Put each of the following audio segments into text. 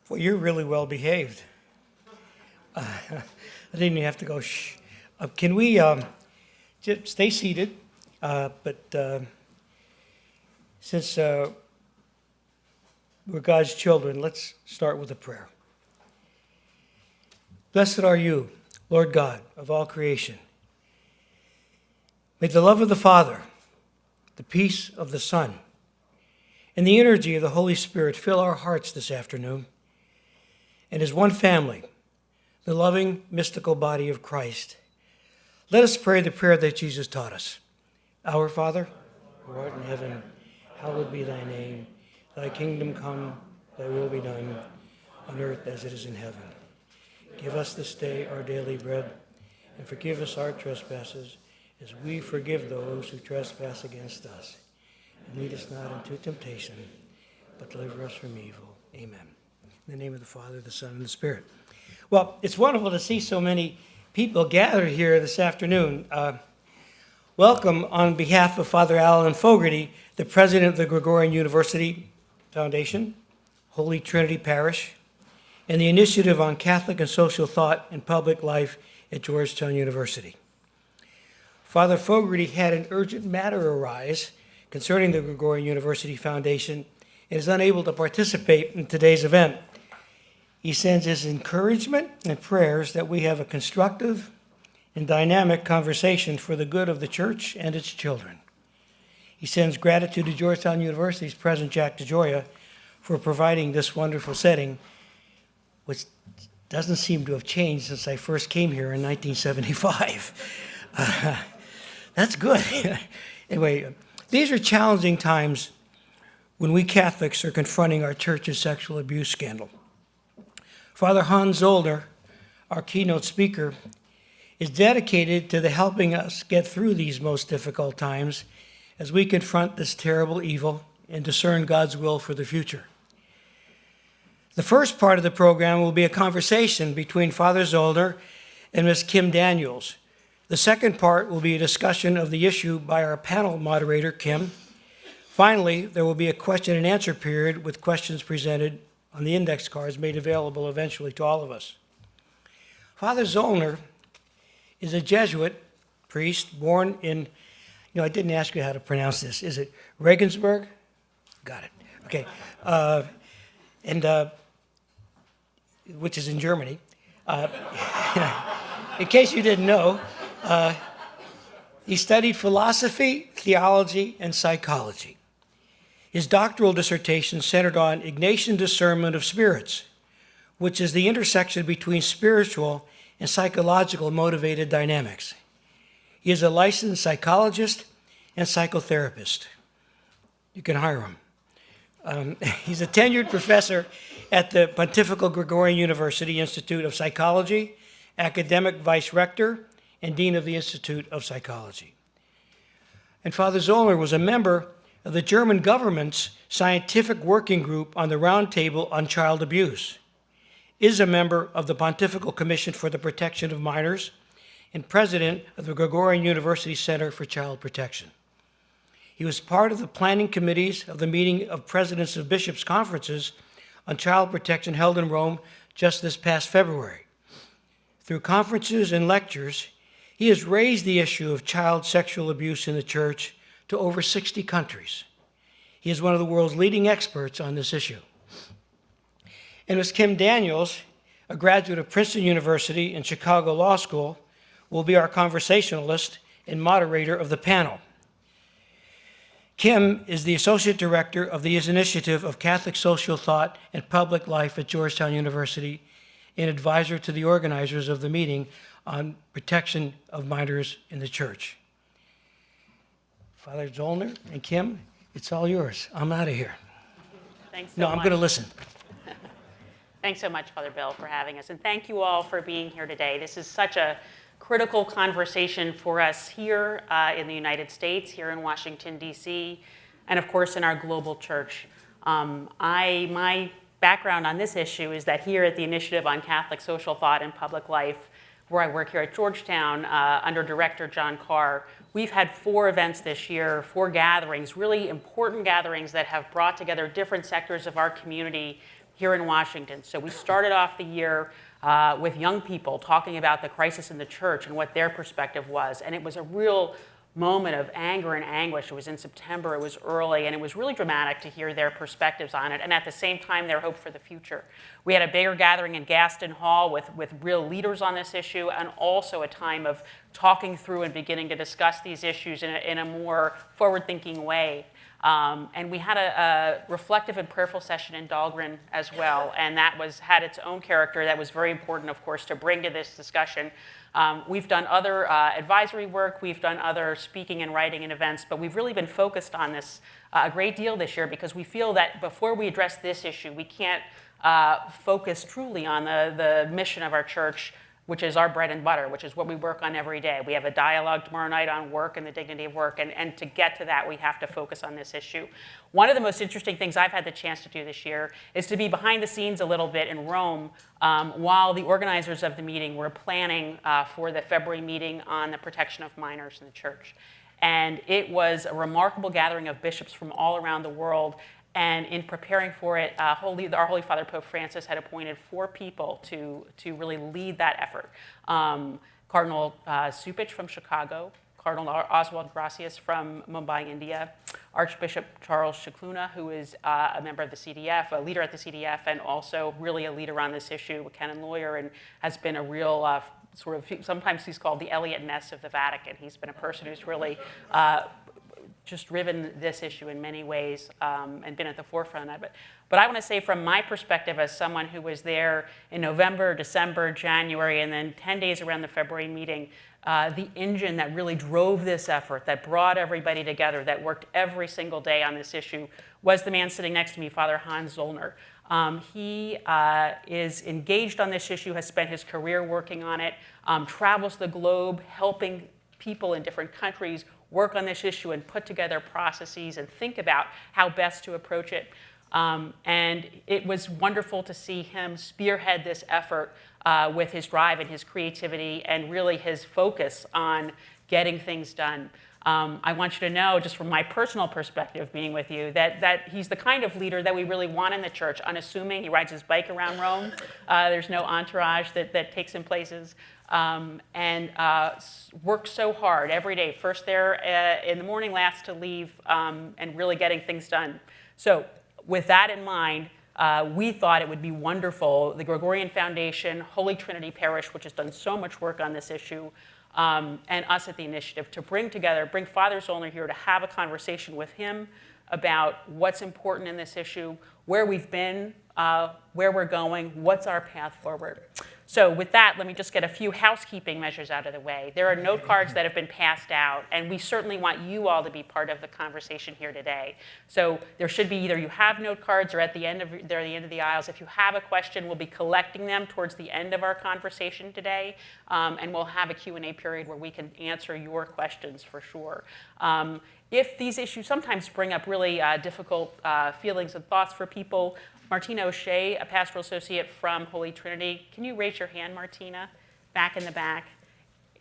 Well, you're really well behaved. I didn't even have to go shh. Can we just stay seated? Since we're God's children, let's start with a prayer. Blessed are you, Lord God of all creation. May the love of the Father, the peace of the Son, and the energy of the Holy Spirit fill our hearts this afternoon. And as one family, the loving, mystical body of Christ, let us pray the prayer that Jesus taught us. Our Father, who art in heaven, hallowed be thy name. Thy kingdom come, thy will be done, on earth as it is in heaven. Give us this day our daily bread, and forgive us our trespasses, as we forgive those who trespass against us. And lead us not into temptation, but deliver us from evil. Amen. In the name of the Father, the Son, and the Spirit. Well, it's wonderful to see so many people gathered here this afternoon. Welcome on behalf of Father Alan Fogarty, the president of the Gregorian University Foundation, Holy Trinity Parish, and the Initiative on Catholic and Social Thought and Public Life at Georgetown University. Father Fogarty had an urgent matter arise concerning the Gregorian University Foundation and is unable to participate in today's event. He sends his encouragement and prayers that we have a constructive and dynamic conversation for the good of the church and its children. He sends gratitude to Georgetown University's President Jack DeGioia for providing this wonderful setting, which doesn't seem to have changed since I first came here in 1975. That's good. Anyway, these are challenging times when we Catholics are confronting our church's sexual abuse scandal. Father Hans Zollner, our keynote speaker, is dedicated to helping us get through these most difficult times as we confront this terrible evil and discern God's will for the future. The first part of the program will be a conversation between Father Zollner and Ms. Kim Daniels. The second part will be a discussion of the issue by our panel moderator, Kim. Finally, there will be a question and answer period with questions presented on the index cards made available eventually to all of us. Father Zollner is a Jesuit priest born in, I didn't ask you how to pronounce this. Is it Regensburg? Got it. Okay. Which is in Germany. In case you didn't know, he studied philosophy, theology, and psychology. His doctoral dissertation centered on Ignatian discernment of spirits, which is the intersection between spiritual and psychological motivated dynamics. He is a licensed psychologist and psychotherapist. You can hire him. He's a tenured professor at the Pontifical Gregorian University Institute of Psychology, academic vice rector, and dean of the Institute of Psychology. And Father Zollner was a member of the German government's scientific working group on the Roundtable on Child Abuse, is a member of the Pontifical Commission for the Protection of Minors, and president of the Gregorian University Center for Child Protection. He was part of the planning committees of the meeting of presidents of bishops' conferences on child protection held in Rome just this past February. Through conferences and lectures, he has raised the issue of child sexual abuse in the church to over 60 countries. He is one of the world's leading experts on this issue. And Ms. Kim Daniels, a graduate of Princeton University and Chicago Law School, will be our conversationalist and moderator of the panel. Kim is the Associate Director of the Initiative of Catholic Social Thought and Public Life at Georgetown University and advisor to the organizers of the meeting on protection of minors in the church. Father Zollner and Kim, it's all yours. I'm out of here. Thanks so much. I'm going to listen. Thanks so much, Father Bill, for having us. And thank you all for being here today. This is such a critical conversation for us here in the United States, here in Washington, D.C., and of course in our global church. My background on this issue is that here at the Initiative on Catholic Social Thought and Public Life, where I work here at Georgetown under Director John Carr, we've had 4 events this year, 4 gatherings, really important gatherings that have brought together different sectors of our community here in Washington. So we started off the year with young people talking about the crisis in the church and what their perspective was. And it was a real moment of anger and anguish. It was in September, it was early, and it was really dramatic to hear their perspectives on it, and at the same time, their hope for the future. We had a bigger gathering in Gaston Hall with real leaders on this issue, and also a time of talking through and beginning to discuss these issues in a more forward-thinking way. And we had a reflective and prayerful session in Dahlgren as well, and that had its own character that was very important, of course, to bring to this discussion. We've done other advisory work, we've done other speaking and writing and events, but we've really been focused on this a great deal this year because we feel that before we address this issue, we can't focus truly on the mission of our church, which is our bread and butter, which is what we work on every day. We have a dialogue tomorrow night on work and the dignity of work, and to get to that, we have to focus on this issue. One of the most interesting things I've had the chance to do this year is to be behind the scenes a little bit in Rome while the organizers of the meeting were planning for the February meeting on the protection of minors in the church. And it was a remarkable gathering of bishops from all around the world. And in preparing for it, our Holy Father Pope Francis had appointed 4 people to really lead that effort. Cardinal Cupich from Chicago, Cardinal Oswald Gracias from Mumbai, India, Archbishop Charles Scicluna, who is a member of the CDF, a leader at the CDF, and also really a leader on this issue, a canon lawyer, and has been a real sort of, sometimes he's called the Elliot Ness of the Vatican. He's been a person who's really just driven this issue in many ways and been at the forefront of it. But I want to say from my perspective as someone who was there in November, December, January, and then 10 days around the February meeting, the engine that really drove this effort, that brought everybody together, that worked every single day on this issue, was the man sitting next to me, Father Hans Zollner. He is engaged on this issue, has spent his career working on it, travels the globe, helping people in different countries work on this issue and put together processes and think about how best to approach it. And it was wonderful to see him spearhead this effort with his drive and his creativity and really his focus on getting things done. I want you to know, just from my personal perspective being with you, that he's the kind of leader that we really want in the church, unassuming. He rides his bike around Rome. There's no entourage that takes him places. And works so hard every day, first there in the morning, last to leave, and really getting things done. So with that in mind, we thought it would be wonderful, the Gregorian Foundation, Holy Trinity Parish, which has done so much work on this issue, and us at the initiative, to bring Father Zollner here to have a conversation with him about what's important in this issue, where we've been, where we're going, what's our path forward. So with that, let me just get a few housekeeping measures out of the way. There are note cards that have been passed out, and we certainly want you all to be part of the conversation here today. So there should be either you have note cards or they're at the end of the aisles. If you have a question, we'll be collecting them towards the end of our conversation today, and we'll have a Q&A period where we can answer your questions for sure. If these issues sometimes bring up really difficult feelings and thoughts for people, Martina O'Shea, a pastoral associate from Holy Trinity, can you raise your hand, Martina, back in the back,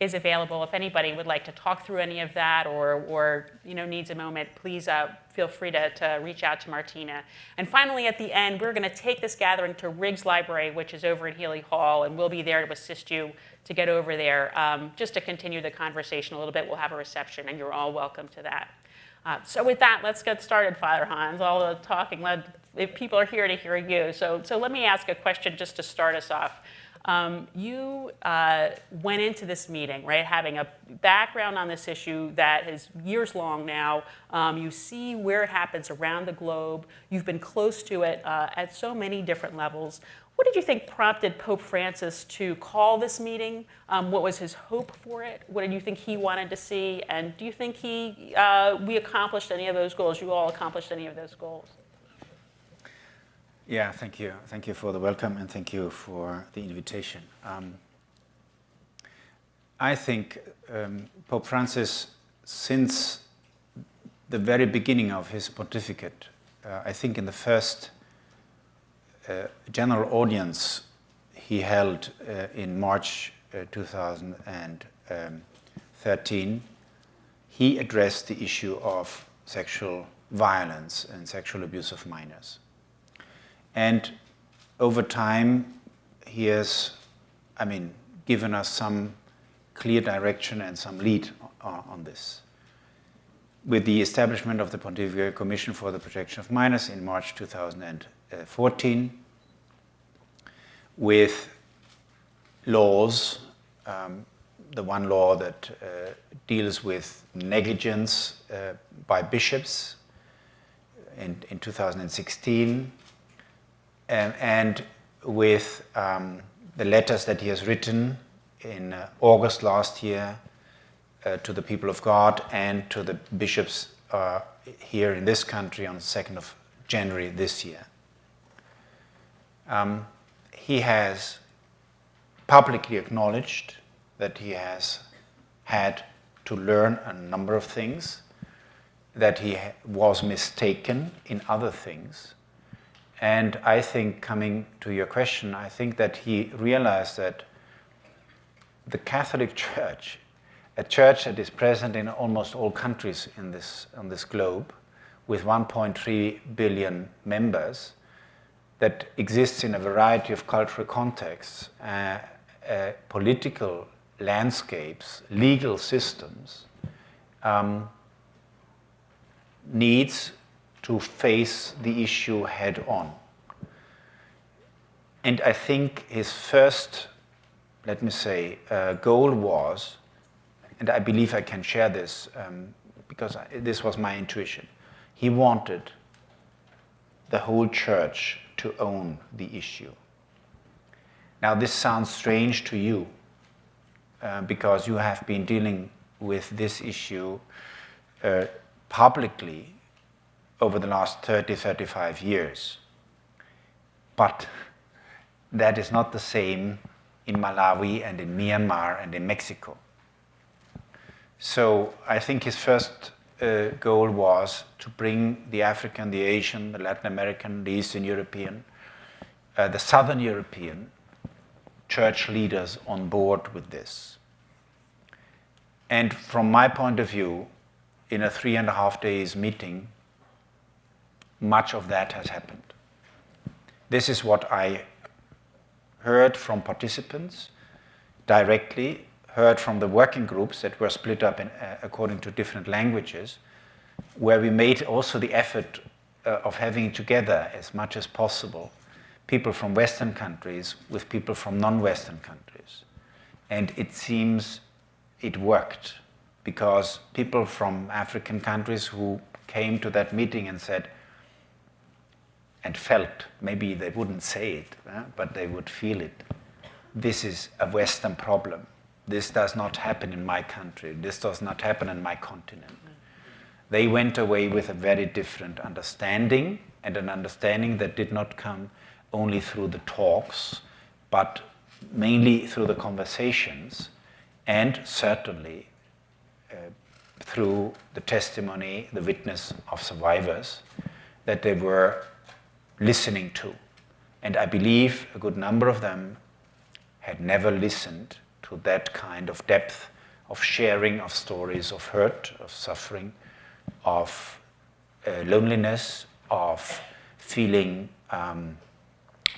is available. If anybody would like to talk through any of that or needs a moment, please feel free to reach out to Martina. And finally, at the end, we're going to take this gathering to Riggs Library, which is over in Healy Hall, and we'll be there to assist you to get over there. Just to continue the conversation a little bit, we'll have a reception, and you're all welcome to that. So with that, let's get started, Father Hans. All the talking, if people are here to hear you. So let me ask a question just to start us off. You went into this meeting, right, having a background on this issue that is years long now. You see where it happens around the globe. You've been close to it at so many different levels. What did you think prompted Pope Francis to call this meeting? What was his hope for it? What did you think he wanted to see? And do you think we accomplished any of those goals? You all accomplished any of those goals? Yeah, thank you. Thank you for the welcome, and thank you for the invitation. I think Pope Francis, since the very beginning of his pontificate, I think in the first general audience he held in March 2013, he addressed the issue of sexual violence and sexual abuse of minors. And over time, he has, given us some clear direction and some lead on this. With the establishment of the Pontifical Commission for the Protection of Minors in March 2014, with laws, the one law that deals with negligence by bishops in 2016, and with the letters that he has written in August last year to the people of God and to the bishops here in this country on the 2nd of January this year. He has publicly acknowledged that he has had to learn a number of things, that he was mistaken in other things. And I think, coming to your question, I think that he realized that the Catholic Church, a church that is present in almost all countries on this globe, with 1.3 billion members, that exists in a variety of cultural contexts, political landscapes, legal systems, needs to face the issue head on. And I think his first, goal was, and I believe I can share this because this was my intuition, he wanted the whole church to own the issue. Now this sounds strange to you because you have been dealing with this issue publicly over the last 35 years. But that is not the same in Malawi and in Myanmar and in Mexico. So I think his first goal was to bring the African, the Asian, the Latin American, the Eastern European, the Southern European church leaders on board with this. And from my point of view, in a 3.5 days meeting, much of that has happened. This is what I heard from participants directly, heard from the working groups that were split up according to different languages, where we made also the effort of having together as much as possible people from Western countries with people from non-Western countries. And it seems it worked, because people from African countries who came to that meeting and said, and felt, maybe they wouldn't say it, but they would feel it. This is a Western problem. This does not happen in my country. This does not happen in my continent. They went away with a very different understanding, and an understanding that did not come only through the talks, but mainly through the conversations, and certainly through the testimony, the witness of survivors that they were listening to. And I believe a good number of them had never listened to that kind of depth of sharing of stories of hurt, of suffering, of loneliness, of feeling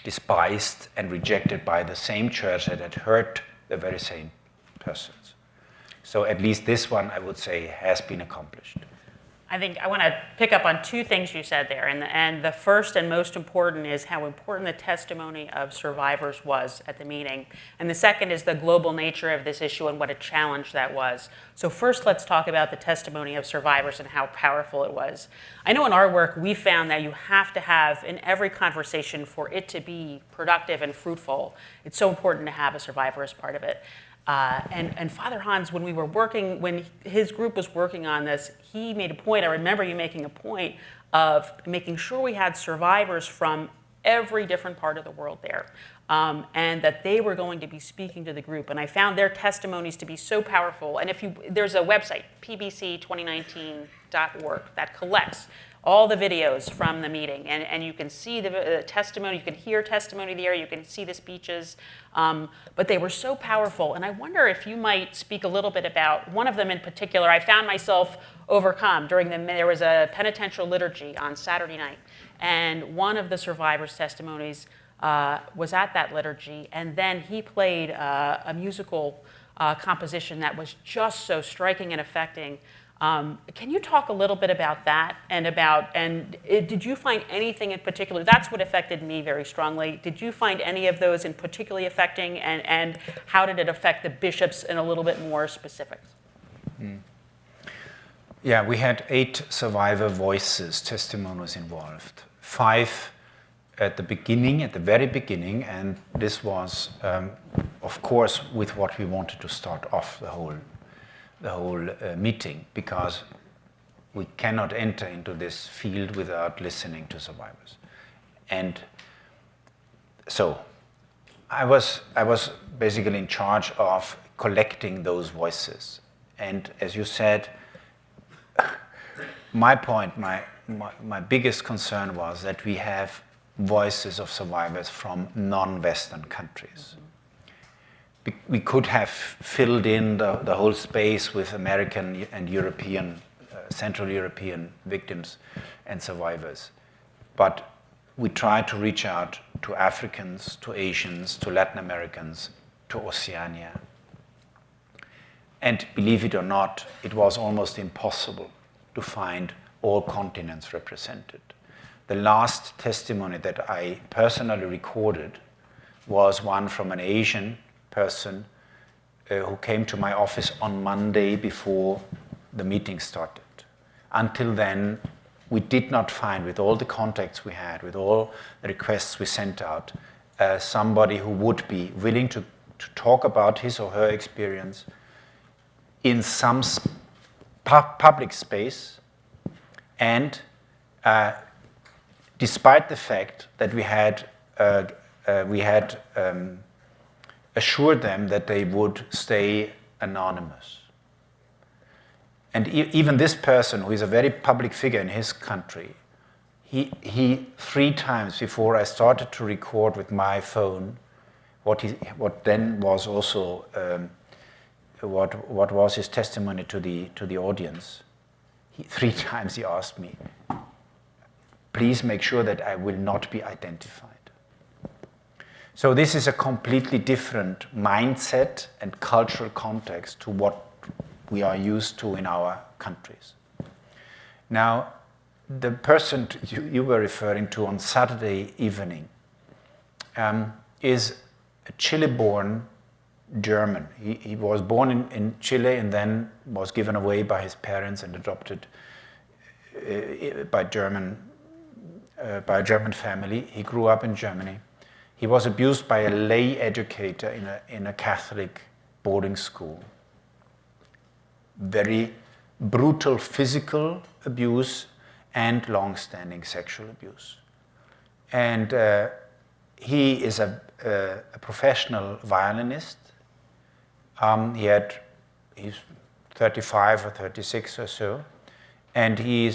despised and rejected by the same church that had hurt the very same persons. So at least this one, I would say, has been accomplished. I think I want to pick up on two things you said there. And the first and most important is how important the testimony of survivors was at the meeting. And the second is the global nature of this issue and what a challenge that was. So first, let's talk about the testimony of survivors and how powerful it was. I know in our work, we found that you have to have, in every conversation, for it to be productive and fruitful, it's so important to have a survivor as part of it. And Father Hans, when his group was working on this, he made a point, I remember you making a point of making sure we had survivors from every different part of the world there, and that they were going to be speaking to the group. And I found their testimonies to be so powerful. And there's a website, pbc2019.org, that collects all the videos from the meeting, and you can see the testimony, you can hear testimony there, you can see the speeches, but they were so powerful. And I wonder if you might speak a little bit about one of them in particular. I found myself overcome there was a penitential liturgy on Saturday night, and one of the survivors' testimonies was at that liturgy, and then he played a musical composition that was just so striking and affecting. Can you talk a little bit about that did you find anything in particular? That's what affected me very strongly. Did you find any of those in particularly affecting, and how did it affect the bishops in a little bit more specifics? Yeah, we had 8 survivor voices, testimonies involved. 5 at the beginning, at the very beginning, and this was, of course, with what we wanted to start off the whole meeting, because we cannot enter into this field without listening to survivors. And so I was basically in charge of collecting those voices. And as you said, my point, my biggest concern was that we have voices of survivors from non-Western countries. We could have filled in the whole space with American and European, Central European victims and survivors. But we tried to reach out to Africans, to Asians, to Latin Americans, to Oceania. And believe it or not, it was almost impossible to find all continents represented. The last testimony that I personally recorded was one from an Asian person who came to my office on Monday before the meeting started. Until then, we did not find, with all the contacts we had, with all the requests we sent out, somebody who would be willing to talk about his or her experience in some public space, and despite the fact that we had assured them that they would stay anonymous. And even this person, who is a very public figure in his country, he 3 times before I started to record with my phone, what then was also what was his testimony to the audience, 3 times he asked me, please make sure that I will not be identified. So this is a completely different mindset and cultural context to what we are used to in our countries. Now, the person you were referring to on Saturday evening is a Chile-born German. He was born in Chile and then was given away by his parents and adopted by a German family. He grew up in Germany. He was abused by a lay educator in a Catholic boarding school. Very brutal physical abuse and long-standing sexual abuse. And he is a professional violinist. He's 35 or 36 or so, and he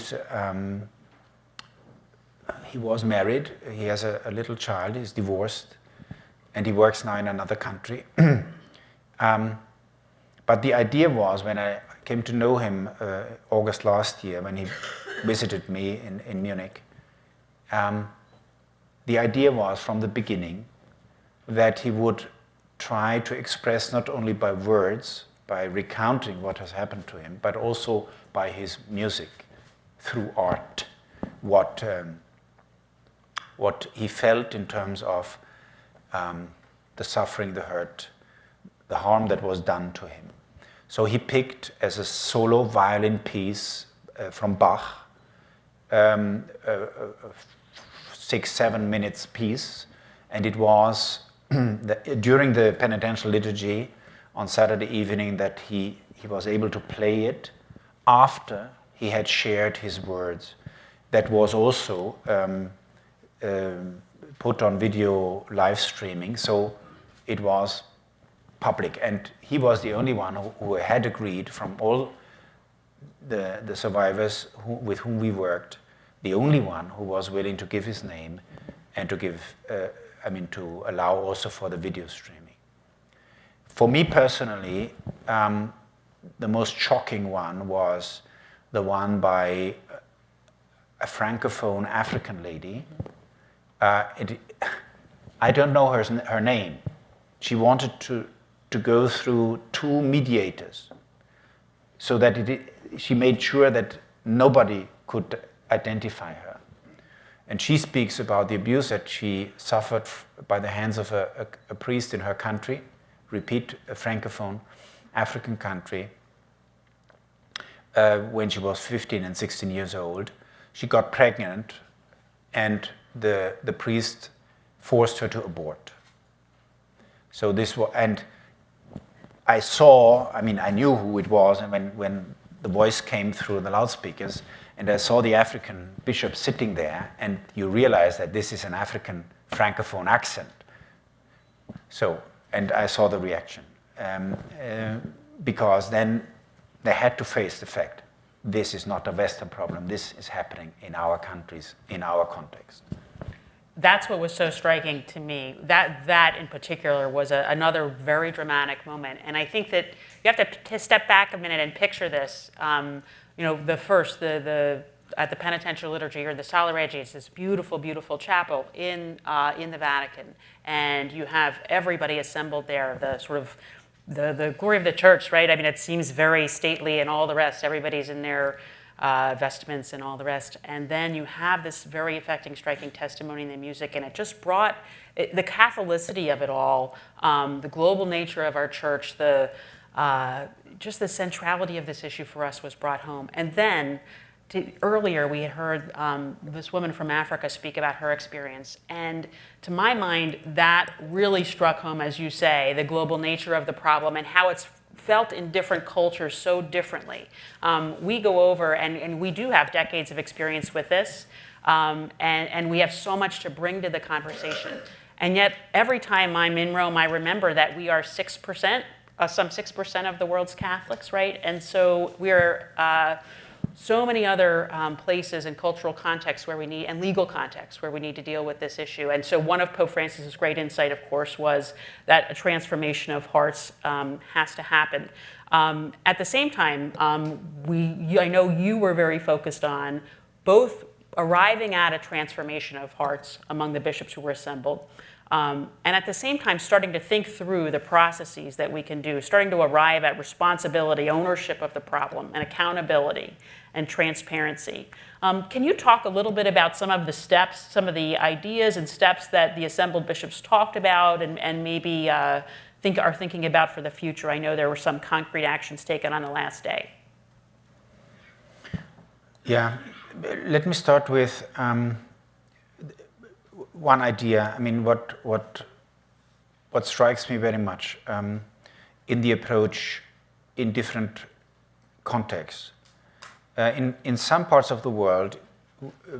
was married. He has a little child. He's divorced, and he works now in another country. But the idea was, when I came to know him August last year, when he visited me in Munich, the idea was from the beginning that he would try to express not only by words, by recounting what has happened to him, but also by his music, through art, what he felt in terms of the suffering, the hurt, the harm that was done to him. So he picked as a solo violin piece from Bach, 6-7 minutes piece, and it was during the Penitential Liturgy on Saturday evening that he was able to play it after he had shared his words. That was also put on video live streaming, so it was public. And he was the only one who had agreed, from all the survivors with whom we worked, the only one who was willing to give his name and to give, to allow also for the video streaming. For me personally, the most shocking one was the one by a Francophone African lady. I don't know her name. She wanted to go through 2 mediators so that she made sure that nobody could identify her. And she speaks about the abuse that she suffered by the hands of a priest in her country, repeat, a Francophone African country, when she was 15 and 16 years old. She got pregnant, and the priest forced her to abort. So this was, and I knew who it was, and when the voice came through the loudspeakers, and I saw the African bishop sitting there, and you realize that this is an African Francophone accent. So, and I saw the reaction, because then they had to face the fact, this is not a Western problem, this is happening in our countries, in our context. That's what was so striking to me. That in particular was another very dramatic moment. And I think that you have to step back a minute and picture this. At the Penitential Liturgy, or the Zollner and Daniels, this beautiful, beautiful chapel in the Vatican, and you have everybody assembled there. The sort of the glory of the church, right? I mean, it seems very stately and all the rest. Everybody's in their vestments and all the rest. And then you have this very affecting, striking testimony in the music, and it just brought the Catholicity of it all, the global nature of our church, just the centrality of this issue for us was brought home. And then earlier we had heard this woman from Africa speak about her experience. And to my mind, that really struck home, as you say, the global nature of the problem and how it's felt in different cultures so differently. We go over, and we do have decades of experience with this, and we have so much to bring to the conversation. And yet, every time I'm in Rome, I remember that we are 6%, some 6% of the world's Catholics, right? And so we're so many other places and cultural contexts where we need, and legal contexts where we need to deal with this issue. And so one of Pope Francis's great insight, of course, was that a transformation of hearts has to happen. At the same time, I know you were very focused on both arriving at a transformation of hearts among the bishops who were assembled, and at the same time starting to think through the processes that we can do, starting to arrive at responsibility, ownership of the problem, and accountability and transparency. Can you talk a little bit about some of the steps, some of the ideas and steps that the assembled bishops talked about and maybe are thinking about for the future? I know there were some concrete actions taken on the last day. Yeah, let me start with one idea. I mean, what strikes me very much in the approach in different contexts. In some parts of the world,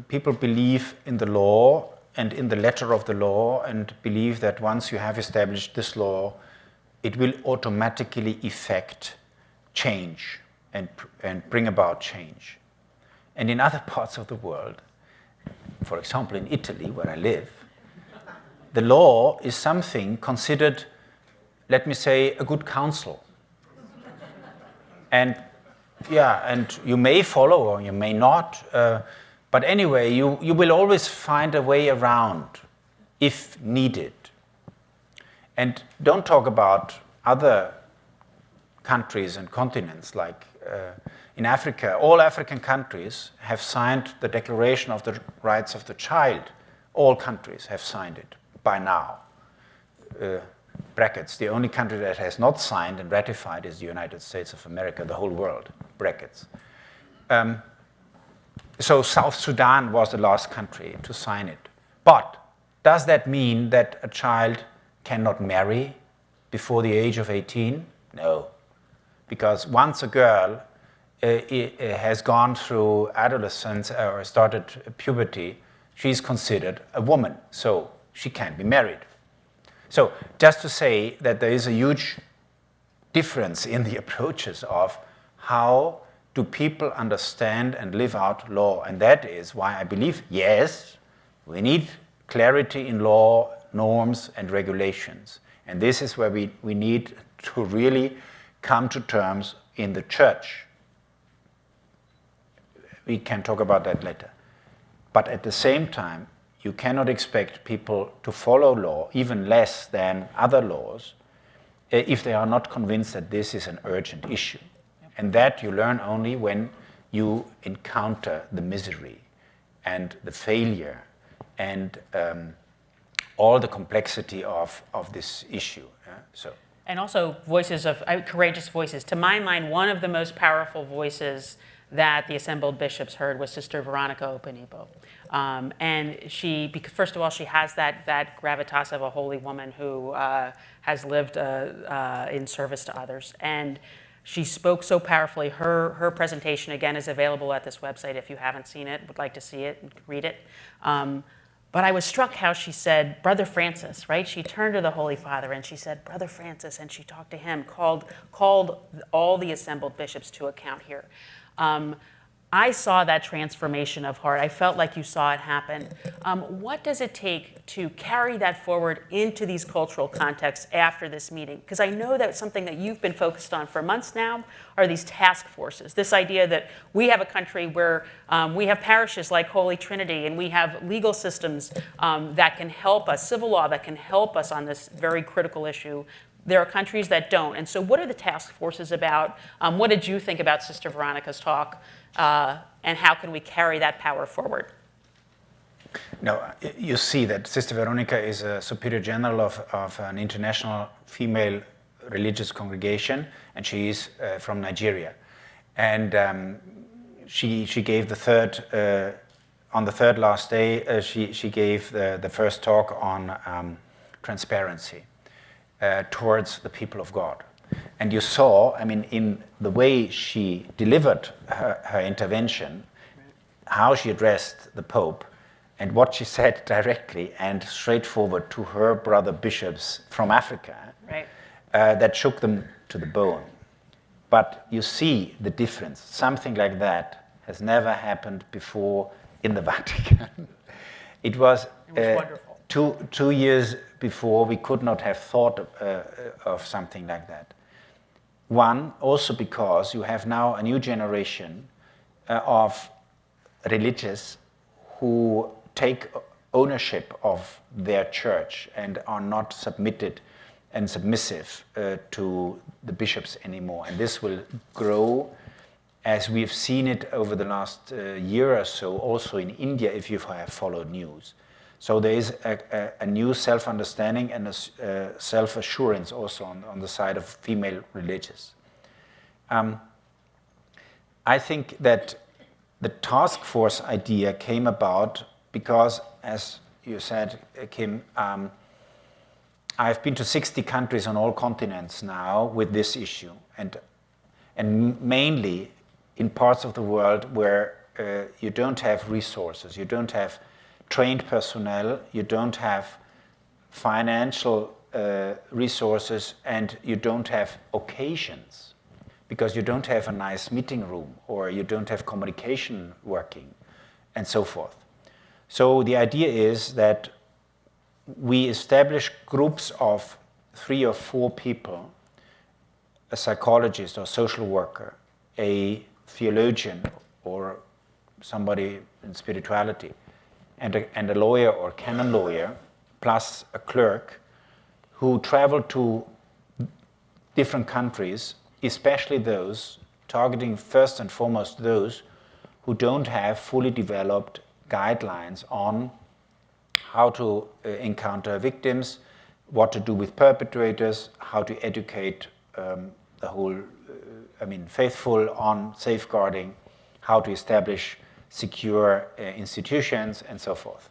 people believe in the law and in the letter of the law, and believe that once you have established this law, it will automatically effect change and bring about change. And in other parts of the world, for example in Italy, where I live, the law is something considered, let me say, a good counsel. And you may follow or you may not, but anyway, you will always find a way around if needed. And don't talk about other countries and continents, like in Africa. All African countries have signed the Declaration of the Rights of the Child. All countries have signed it by now. Brackets. The only country that has not signed and ratified is the United States of America, the whole world. Brackets. So South Sudan was the last country to sign it. But does that mean that a child cannot marry before the age of 18? No. Because once a girl has gone through adolescence or started puberty, she's considered a woman, so she can't be married. So just to say that there is a huge difference in the approaches of how do people understand and live out law. And that is why I believe, yes, we need clarity in law, norms, and regulations. And this is where we need to really come to terms in the church. We can talk about that later. But at the same time, you cannot expect people to follow law, even less than other laws, if they are not convinced that this is an urgent issue. And that you learn only when you encounter the misery and the failure and all the complexity of this issue. And also courageous voices. To my mind, one of the most powerful voices that the assembled bishops heard was Sister Veronica Openibo. And first of all, she has that gravitas of a holy woman who has lived in service to others. And she spoke so powerfully. Her presentation, again, is available at this website if you haven't seen it, would like to see it, read it. But I was struck how she said, Brother Francis, right? She turned to the Holy Father and she said, Brother Francis, and she talked to him, called all the assembled bishops to account here. I saw that transformation of heart. I felt like you saw it happen. What does it take to carry that forward into these cultural contexts after this meeting? Because I know that something that you've been focused on for months now are these task forces. This idea that we have a country where we have parishes like Holy Trinity, and we have legal systems that can help us, civil law that can help us on this very critical issue. There are countries that don't. And so what are the task forces about? What did you think about Sister Veronica's talk? And how can we carry that power forward? No, you see that Sister Veronica is a Superior General of an international female religious congregation, and she is from Nigeria. And she gave the third, on the third last day, she gave the first talk on transparency towards the people of God. And you saw, I mean, in the way she delivered her intervention, how she addressed the Pope, and what she said directly and straightforward to her brother bishops from Africa, right. That shook them to the bone. But you see the difference. Something like that has never happened before in the Vatican. It was wonderful. 2 years before, we could not have thought of something like that. One, also because you have now a new generation of religious who take ownership of their church and are not submitted and submissive to the bishops anymore. And this will grow as we've seen it over the last year or so, also in India, if you have followed news. So there is a new self-understanding and a self-assurance also on the side of female religious. I think that the task force idea came about because, as you said, Kim, I've been to 60 countries on all continents now with this issue, and mainly in parts of the world where you don't have resources, you don't have trained personnel, you don't have financial resources, and you don't have occasions, because you don't have a nice meeting room, or you don't have communication working, and so forth. So the idea is that we establish groups of 3 or 4 people, a psychologist or social worker, a theologian or somebody in spirituality, and a lawyer or canon lawyer, plus a clerk, who travel to different countries, especially those, targeting first and foremost those who don't have fully developed guidelines on how to encounter victims, what to do with perpetrators, how to educate the whole, faithful on safeguarding, how to establish secure institutions, and so forth,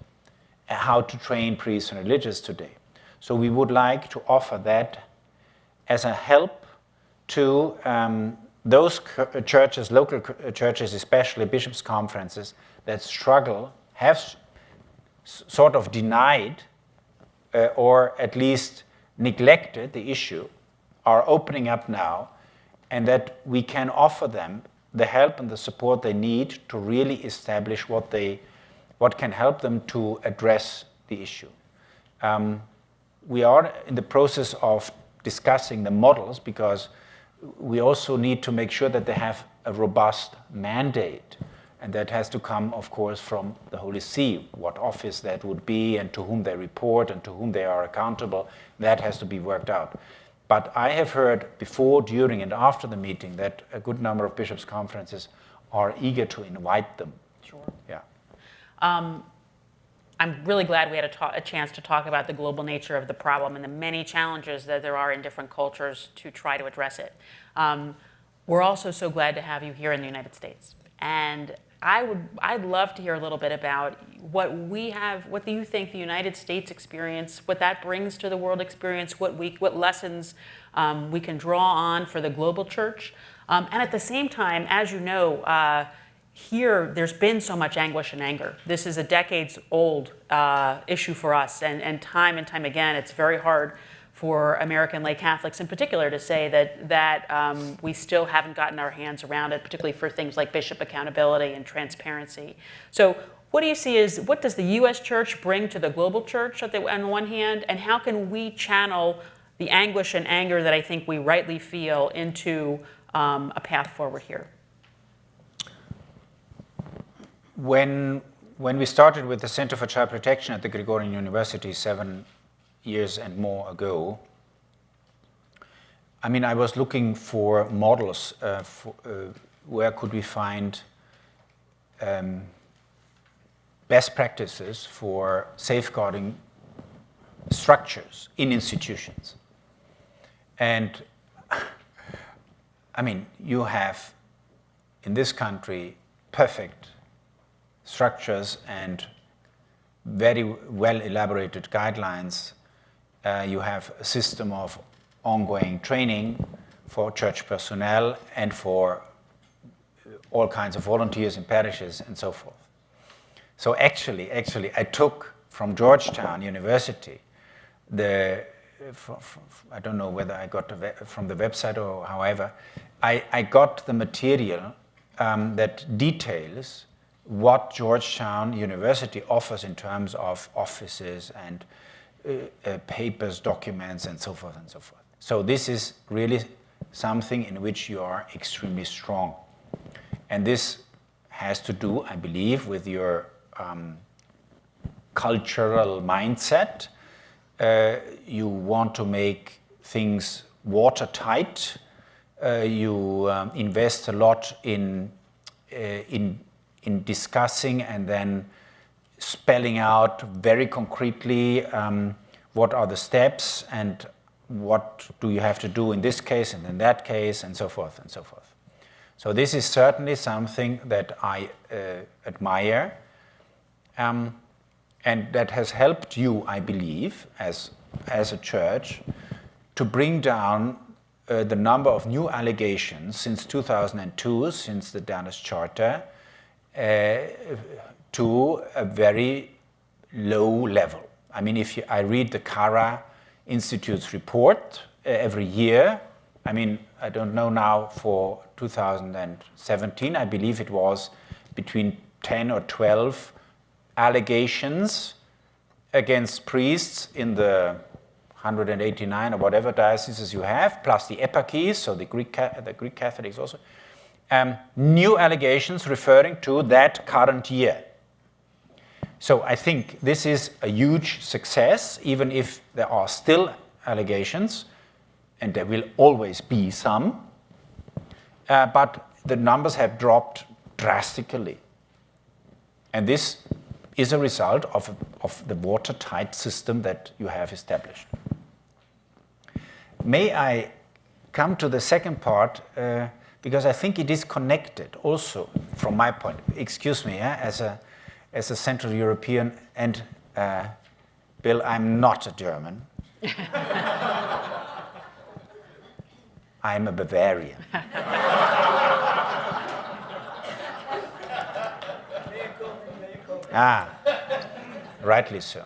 how to train priests and religious today. So we would like to offer that as a help to those churches, local churches, especially bishops' conferences, that struggle, have sort of denied or at least neglected the issue, are opening up now, and that we can offer them the help and the support they need to really establish what can help them to address the issue. We are in the process of discussing the models, because we also need to make sure that they have a robust mandate And that has to come, of course, from the Holy See, what office that would be and to whom they report and to whom they are accountable. That has to be worked out. But I have heard before, during, and after the meeting that a good number of bishops' conferences are eager to invite them. Sure. Yeah. I'm really glad we had a chance to talk about the global nature of the problem and the many challenges that there are in different cultures to try to address it. We're also so glad to have you here in the United States. And I'd love to hear a little bit about what do you think the United States experience, what that brings to the world experience, what lessons we can draw on for the global church. And at the same time, as you know, here there's been so much anguish and anger. This is a decades-old issue for us, and time again, it's very hard for American lay Catholics in particular to say that we still haven't gotten our hands around it, particularly for things like bishop accountability and transparency. So what do you see what does the U.S. Church bring to the global church on the one hand, and how can we channel the anguish and anger that I think we rightly feel into a path forward here? When we started with the Center for Child Protection at the Gregorian University 7 years and more ago, I mean, I was looking for models where could we find best practices for safeguarding structures in institutions. And I mean, you have in this country perfect structures and very well elaborated guidelines. You have a system of ongoing training for church personnel and for all kinds of volunteers in parishes and so forth. So actually, I took from Georgetown University I don't know whether I got from the website or however, I got the material that details what Georgetown University offers in terms of offices and papers, documents, and so forth and so forth. So this is really something in which you are extremely strong. And this has to do, I believe, with your cultural mindset. You want to make things watertight. You invest a lot in discussing and then spelling out very concretely what are the steps and what do you have to do in this case and in that case and so forth and so forth. So this is certainly something that I admire and that has helped you, I believe, as a church to bring down the number of new allegations since 2002, since the Danish Charter, to a very low level. I mean, if I read the CARA Institute's report every year, I mean, I don't know now for 2017, I believe it was between 10 or 12 allegations against priests in the 189 or whatever dioceses you have, plus the eparchies, so the Greek Catholics also. New allegations referring to that current year. So I think this is a huge success, even if there are still allegations, and there will always be some, but the numbers have dropped drastically. And this is a result of the watertight system that you have established. May I come to the second part, because I think it is connected also from my point. Excuse me, as a Central European, and Bill, I'm not a German. I'm a Bavarian. Rightly so.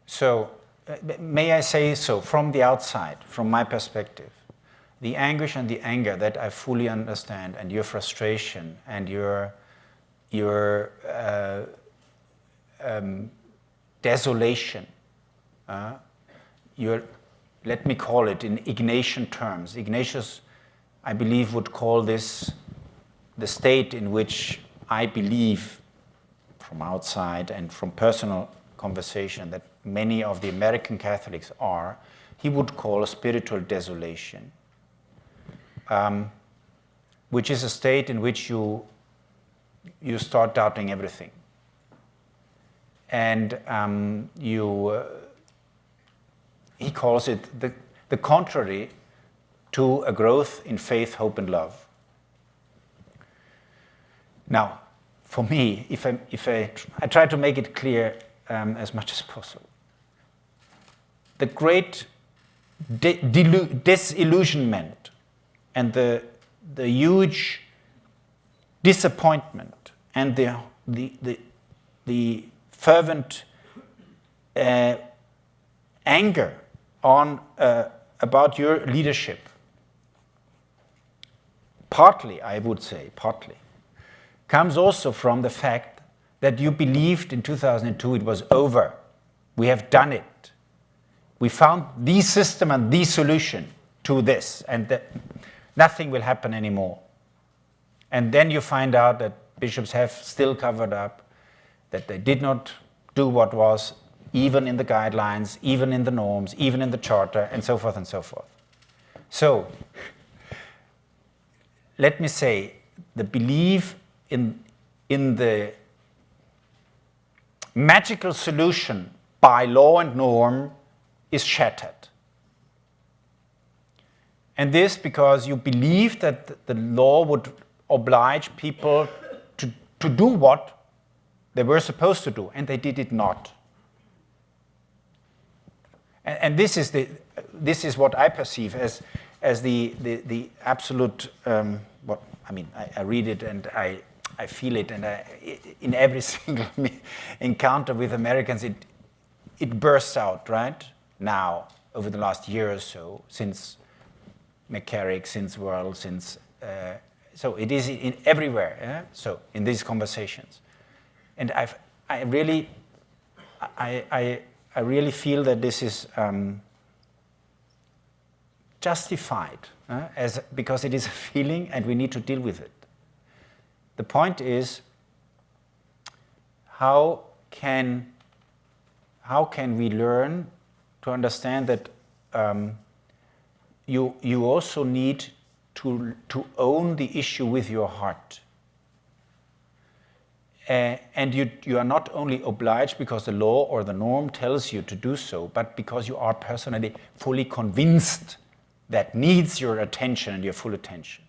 So, may I say so, from the outside, from my perspective, the anguish and the anger that I fully understand, and your frustration and your desolation, let me call it in Ignatian terms. Ignatius, I believe, would call this the state in which I believe from outside and from personal conversation that many of the American Catholics are, he would call a spiritual desolation, which is a state in which you start doubting everything. And he calls it the contrary to a growth in faith, hope, and love. Now, for me, if I try to make it clear as much as possible, the great disillusionment and the huge disappointment and the fervent anger about your leadership, partly, I would say, comes also from the fact that you believed in 2002 it was over. We have done it. We found the system and the solution to this, and that nothing will happen anymore. And then you find out that bishops have still covered up, that they did not do what was even in the guidelines, even in the norms, even in the charter, and so forth and so forth. So, let me say, the belief in the magical solution by law and norm is shattered. And this because you believe that the law would oblige people to do what they were supposed to do, and they did it not. And this is what I perceive as the absolute. I read it and I feel it, and in every single encounter with Americans, it bursts out right now over the last year or so, since McCarrick, since World, since so it is in everywhere. Yeah? So in these conversations, and I really feel that this is justified, because it is a feeling and we need to deal with it. The point is, how can we learn to understand that you also need to own the issue with your heart. And you are not only obliged because the law or the norm tells you to do so, but because you are personally fully convinced that needs your attention and your full attention.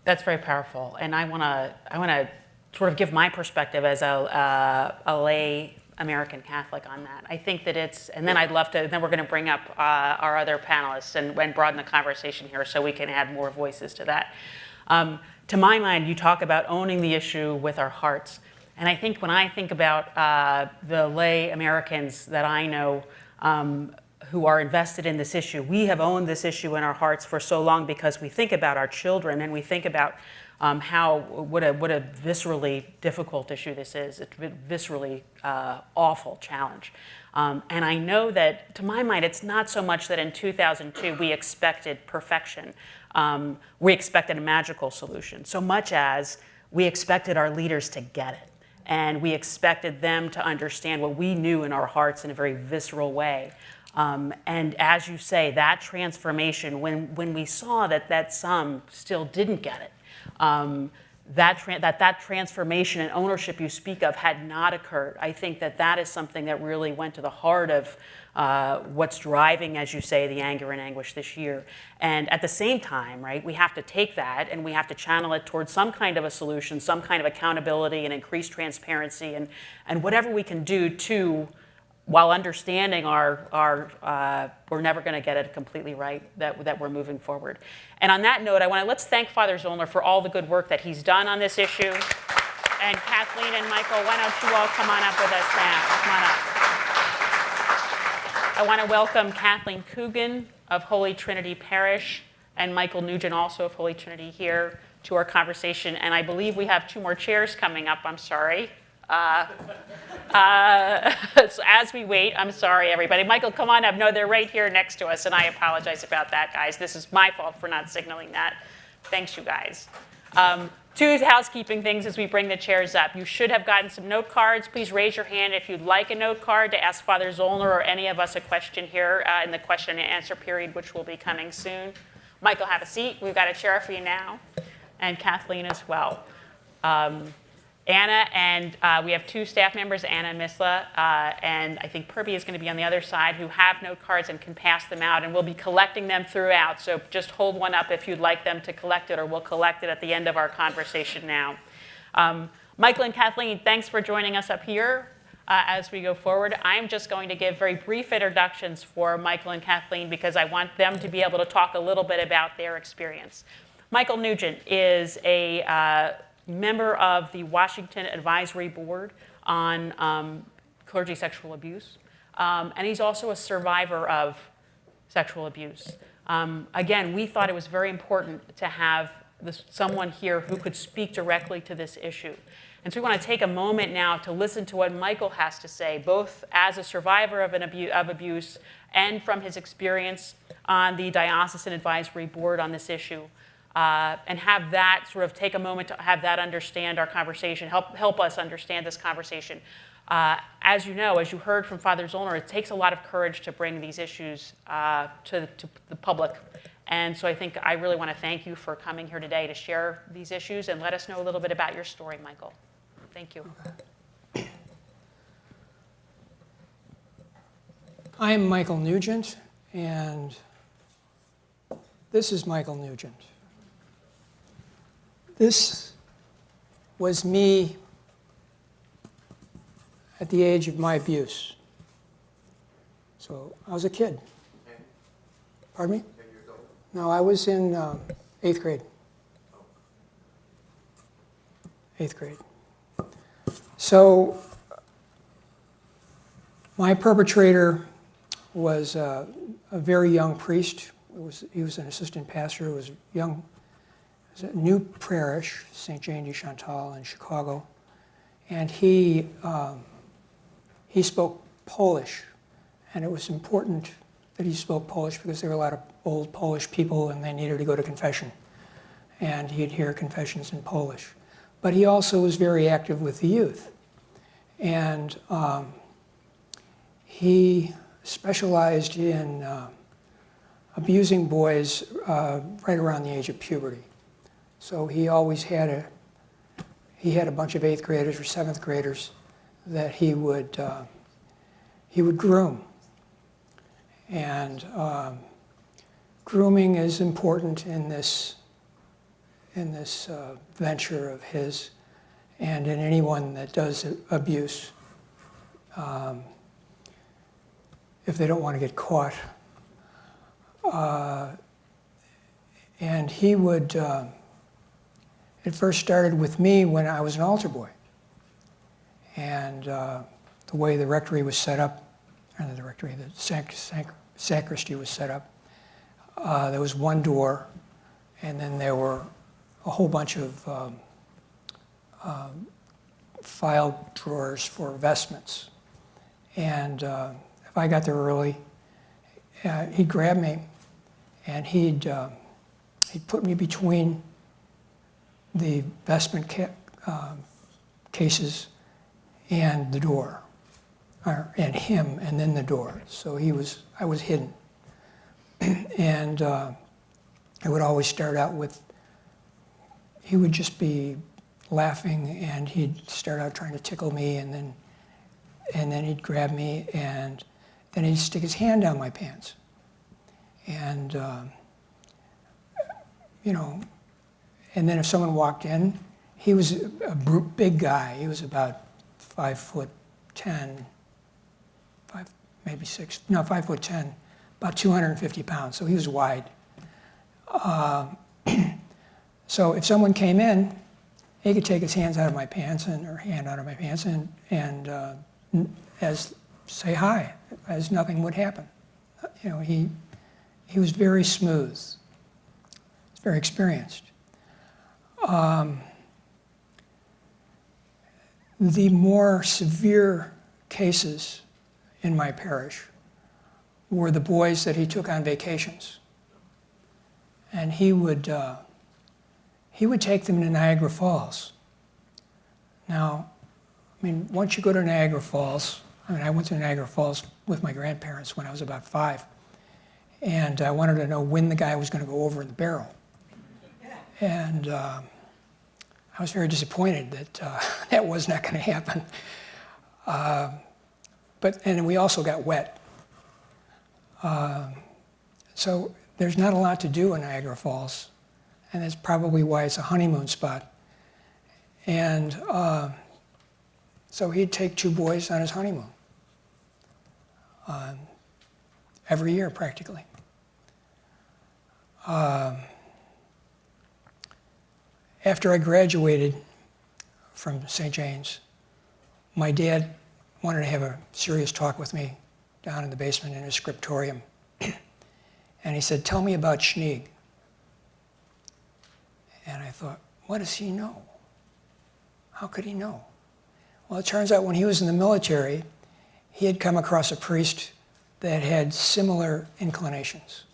That's very powerful, and I want to sort of give my perspective as a lay American Catholic on that. I think that and then I'd love to. Then we're going to bring up our other panelists and broaden the conversation here, so we can add more voices to that. To my mind, you talk about owning the issue with our hearts, and I think when I think about the lay Americans that I know who are invested in this issue, we have owned this issue in our hearts for so long because we think about our children and we think about what a viscerally difficult issue this is. It's a viscerally awful challenge. And I know that, to my mind, it's not so much that in 2002 we expected perfection. We expected a magical solution, so much as we expected our leaders to get it. And we expected them to understand what we knew in our hearts in a very visceral way. And as you say, that transformation, when we saw that some still didn't get it, that transformation and ownership you speak of had not occurred. I think that is something that really went to the heart of what's driving, as you say, the anger and anguish this year. And at the same time, right, we have to take that and we have to channel it towards some kind of a solution, some kind of accountability and increased transparency and whatever we can do to, while understanding we're never going to get it completely right, that we're moving forward. And on that note, let's thank Father Zollner for all the good work that he's done on this issue. And Kathleen and Michael, why don't you all come on up with us now? Come on up. I want to welcome Kathleen Coogan of Holy Trinity Parish and Michael Nugent, also of Holy Trinity, here to our conversation. And I believe we have 2 more chairs coming up. I'm sorry. So as we wait, I'm sorry, everybody. Michael, come on up. No, they're right here next to us, and I apologize about that, guys. This is my fault for not signaling that. Thanks, you guys. Two housekeeping things as we bring the chairs up. You should have gotten some note cards. Please raise your hand if you'd like a note card to ask Father Zollner or any of us a question here in the question and answer period, which will be coming soon. Michael, have a seat. We've got a chair for you now, and Kathleen as well. Anna and we have two staff members, Anna and Misla, and I think Purby is going to be on the other side, who have note cards and can pass them out, and we'll be collecting them throughout. So just hold one up if you'd like them to collect it, or we'll collect it at the end of our conversation now. Michael and Kathleen, thanks for joining us up here as we go forward. I'm just going to give very brief introductions for Michael and Kathleen because I want them to be able to talk a little bit about their experience. Michael Nugent is a member of the Washington Advisory Board on clergy sexual abuse, and he's also a survivor of sexual abuse. Again, we thought it was very important to have someone here who could speak directly to this issue. And so we want to take a moment now to listen to what Michael has to say, both as a survivor of abuse and from his experience on the Diocesan Advisory Board on this issue. And have that sort of take a moment to have that understand our conversation, help us understand this conversation. As you know, as you heard from Father Zollner, it takes a lot of courage to bring these issues to the public. And so I think I really want to thank you for coming here today to share these issues and let us know a little bit about your story, Michael. Thank you. Okay. I'm Michael Nugent, and this is Michael Nugent. This was me at the age of my abuse. So I was a kid. Pardon me? 10 years old? No, I was in 8th grade. 8th grade. So my perpetrator was a very young priest. He was an assistant pastor. It was young. It was a new parish, St. Jane de Chantal in Chicago, and he spoke Polish, and it was important that he spoke Polish because there were a lot of old Polish people and they needed to go to confession, and he'd hear confessions in Polish. But he also was very active with the youth, and he specialized in abusing boys right around the age of puberty. So he always had a bunch of 8th graders or 7th graders that he would groom. And grooming is important in this venture of his, and in anyone that does abuse, if they don't want to get caught. And he would. It first started with me when I was an altar boy. And the way the rectory was set up, the sacristy was set up, there was one door, and then there were a whole bunch of file drawers for vestments. And if I got there early, he'd grab me, and he'd put me between the vestment cases and the door, and him, and then the door. So I was hidden. And I would always start out with, he would just be laughing, and he'd start out trying to tickle me, and then he'd grab me, and then he'd stick his hand down my pants. And, and then if someone walked in, he was a big guy. He was about 5'10", 5'10", about 250 pounds, so he was wide. So if someone came in, he could take his hands out of my pants or hand out of my pants and say hi, as nothing would happen. He was very smooth, very experienced. The more severe cases in my parish were the boys that he took on vacations. And he would he would take them to Niagara Falls. Now, I mean, once you go to Niagara Falls, I went to Niagara Falls with my grandparents when I was about 5, and I wanted to know when the guy was going to go over in the barrel. And I was very disappointed that that was not going to happen. And we also got wet. So there's not a lot to do in Niagara Falls, and that's probably why it's a honeymoon spot. And so he'd take 2 boys on his honeymoon every year, practically. After I graduated from St. James, my dad wanted to have a serious talk with me down in the basement in his scriptorium. And he said, "Tell me about Schneeg." And I thought, what does he know? How could he know? Well, it turns out when he was in the military, he had come across a priest that had similar inclinations.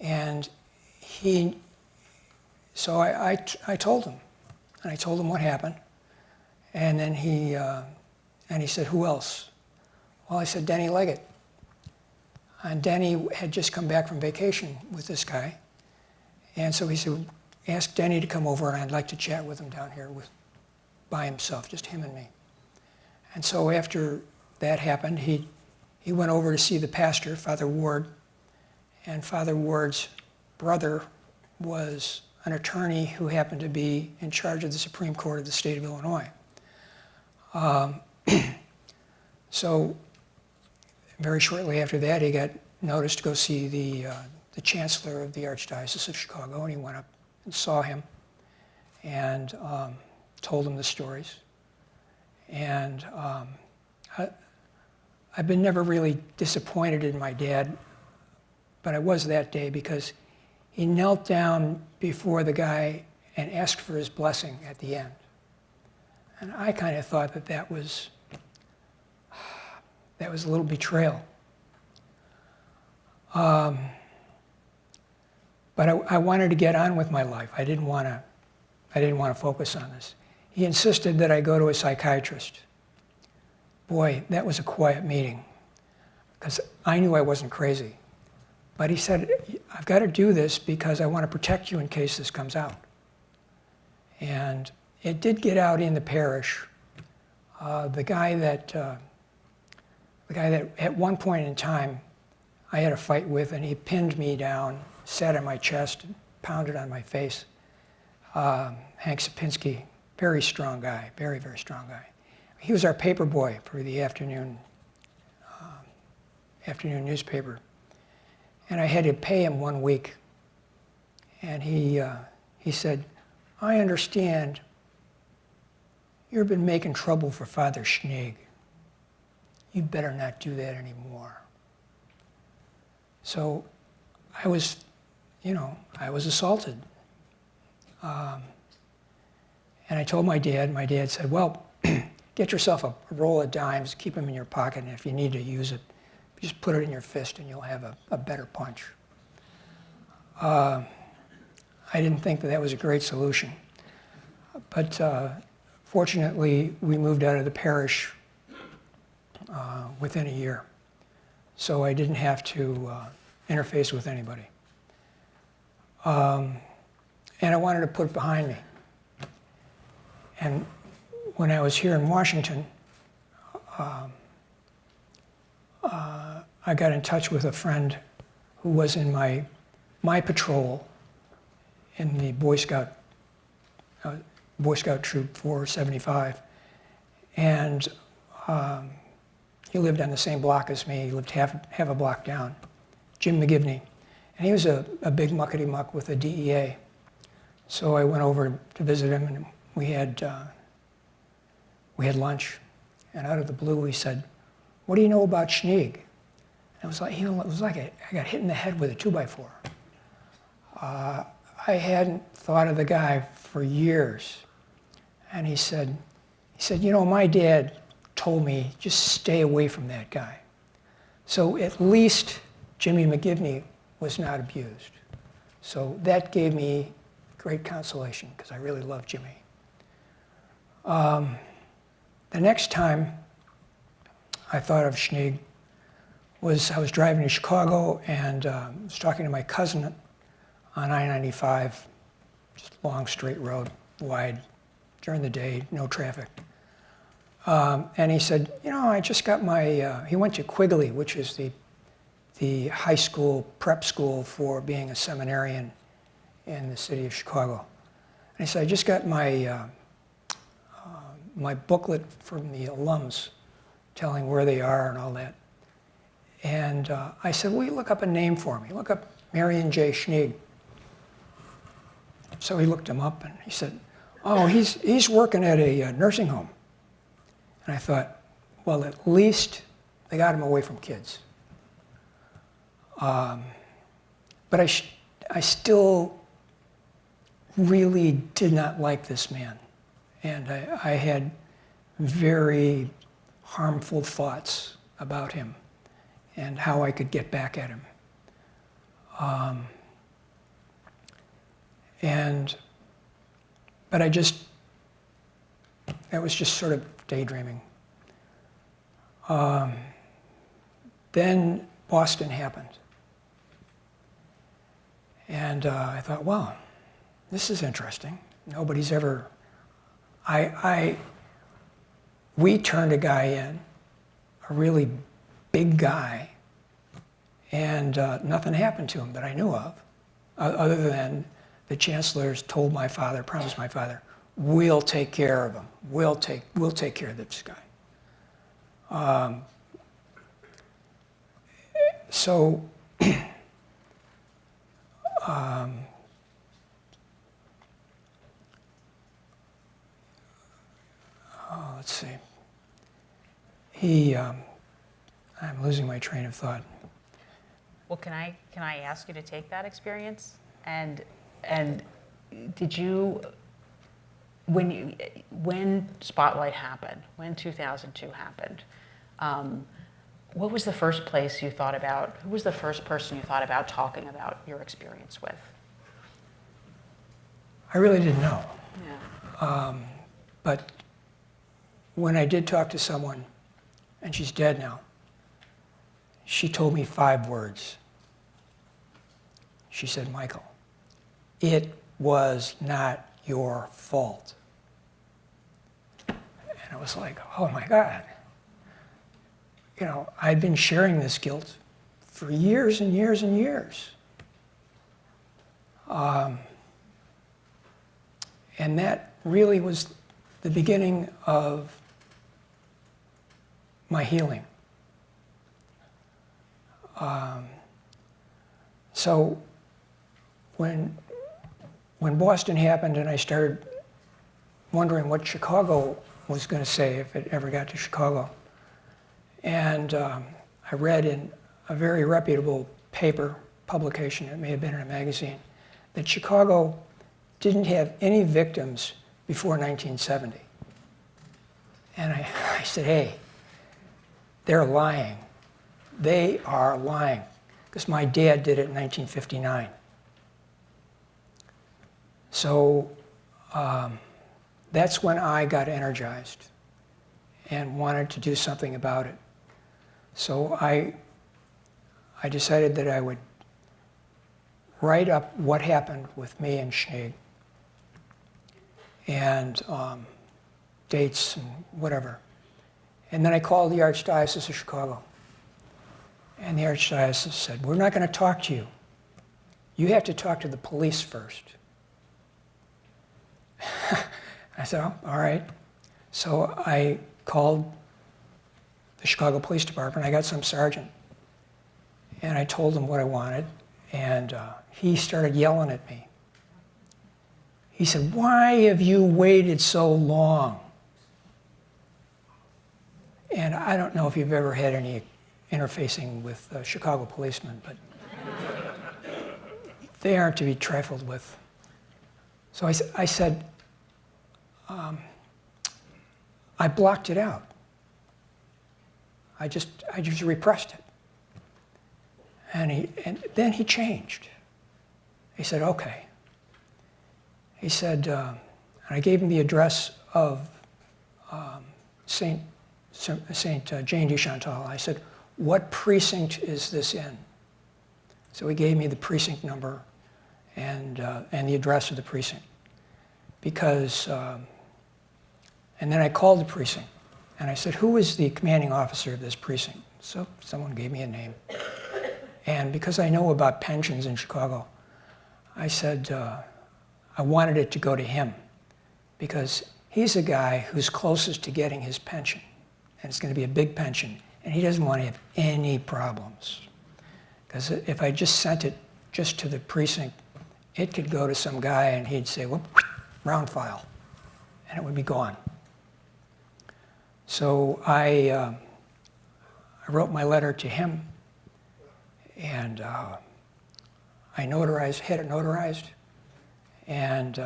And so I told him, and I told him what happened. And then he said, "Who else?" Well, I said, "Denny Leggett." And Denny had just come back from vacation with this guy. And so he said, "Ask Denny to come over, and I'd like to chat with him down here by himself, just him and me." And so after that happened, he went over to see the pastor, Father Ward, and Father Ward's brother was an attorney who happened to be in charge of the Supreme Court of the state of Illinois. So very shortly after that, he got notice to go see the chancellor of the Archdiocese of Chicago, and he went up and saw him and told him the stories. And I've been never really disappointed in my dad, but I was that day because he knelt down before the guy and asked for his blessing at the end. And I kind of thought that was a little betrayal. But I wanted to get on with my life. I didn't want to focus on this. He insisted that I go to a psychiatrist. Boy, that was a quiet meeting, because I knew I wasn't crazy. But he said, "I've got to do this because I want to protect you in case this comes out." And it did get out in the parish. The guy that at one point in time I had a fight with, and he pinned me down, sat on my chest, and pounded on my face. Hank Sapinski, very strong guy, very, very strong guy. He was our paper boy for the afternoon newspaper. And I had to pay him 1 week. And he said, "I understand you've been making trouble for Father Schneeg. You better not do that anymore." So I was assaulted. And I told my dad. My dad said, "Well, get yourself a roll of dimes, keep them in your pocket, and if you need to use it, just put it in your fist and you'll have a better punch." I didn't think that was a great solution. But fortunately, we moved out of the parish within a year. So I didn't have to interface with anybody. And I wanted to put it behind me. And when I was here in Washington, I got in touch with a friend who was in my patrol in the Boy Scout Troop 475. And he lived on the same block as me. He lived half a block down, Jim McGivney. And he was a big muckety-muck with the DEA. So I went over to visit him, and we had lunch. And out of the blue, he said, "What do you know about Schneeg?" And it was like I got hit in the head with a 2x4. I hadn't thought of the guy for years. And he said, "My dad told me just stay away from that guy." So at least Jimmy McGivney was not abused. So that gave me great consolation because I really loved Jimmy. The next time I thought of Schneeg was I was driving to Chicago and was talking to my cousin on I-95, just a long straight road, wide, during the day, no traffic. And he said, you know, I just got my, he went to Quigley, which is the high school, prep school for being a seminarian in the city of Chicago. And he said, I just got my, my booklet from the alums telling where they are and all that. And I said, will you look up a name for me? Look up Marion J. Schneeg. So he looked him up and he said, oh, he's working at a nursing home. And I thought, well, at least they got him away from kids. But I still really did not like this man. And I had very harmful thoughts about him and how I could get back at him. But I was just sort of daydreaming. Then Boston happened. And I thought, wow, this is interesting. Nobody's ever, we turned a guy in, a really big guy, and nothing happened to him that I knew of, other than the chancellors told my father, promised my father, we'll take care of him. We'll take care of this guy. Let's see. I'm losing my train of thought. Well, can I ask you to take that experience? And did you, when Spotlight happened, when 2002 happened, what was the first place you thought about, who was the first person you thought about talking about your experience with? I really didn't know. Yeah. But when I did talk to someone, and she's dead now, she told me 5 words. She said, Michael, it was not your fault. And I was like, oh my God. You know, I'd been sharing this guilt for years and years and years. And that really was the beginning of my healing. So when Boston happened and I started wondering what Chicago was going to say if it ever got to Chicago, and I read in a very reputable paper, publication, it may have been in a magazine, that Chicago didn't have any victims before 1970. And I said, hey, they're lying. They are lying. Because my dad did it in 1959. So that's when I got energized and wanted to do something about it. So I decided that I would write up what happened with me and Schneeg, and dates and whatever. And then I called the Archdiocese of Chicago. And the Archdiocese said, we're not going to talk to you. You have to talk to the police first. I said, oh, all right. So I called the Chicago Police Department. I got some sergeant. And I told him what I wanted. And he started yelling at me. He said, why have you waited so long? And I don't know if you've ever had any interfacing with Chicago policemen, but they aren't to be trifled with. So I said, I blocked it out. I just repressed it. And then he changed. He said, okay, he said, and I gave him the address of Saint Jane de Chantal. I said, what precinct is this in? So he gave me the precinct number and the address of the precinct. Because, and then I called the precinct and I said, who is the commanding officer of this precinct? So someone gave me a name. And because I know about pensions in Chicago, I said, I wanted it to go to him because he's the guy who's closest to getting his pension. And it's going to be a big pension. And he doesn't want to have any problems. Because if I just sent it just to the precinct, it could go to some guy and he'd say, well, round file. And it would be gone. So I wrote my letter to him. And I had it notarized. And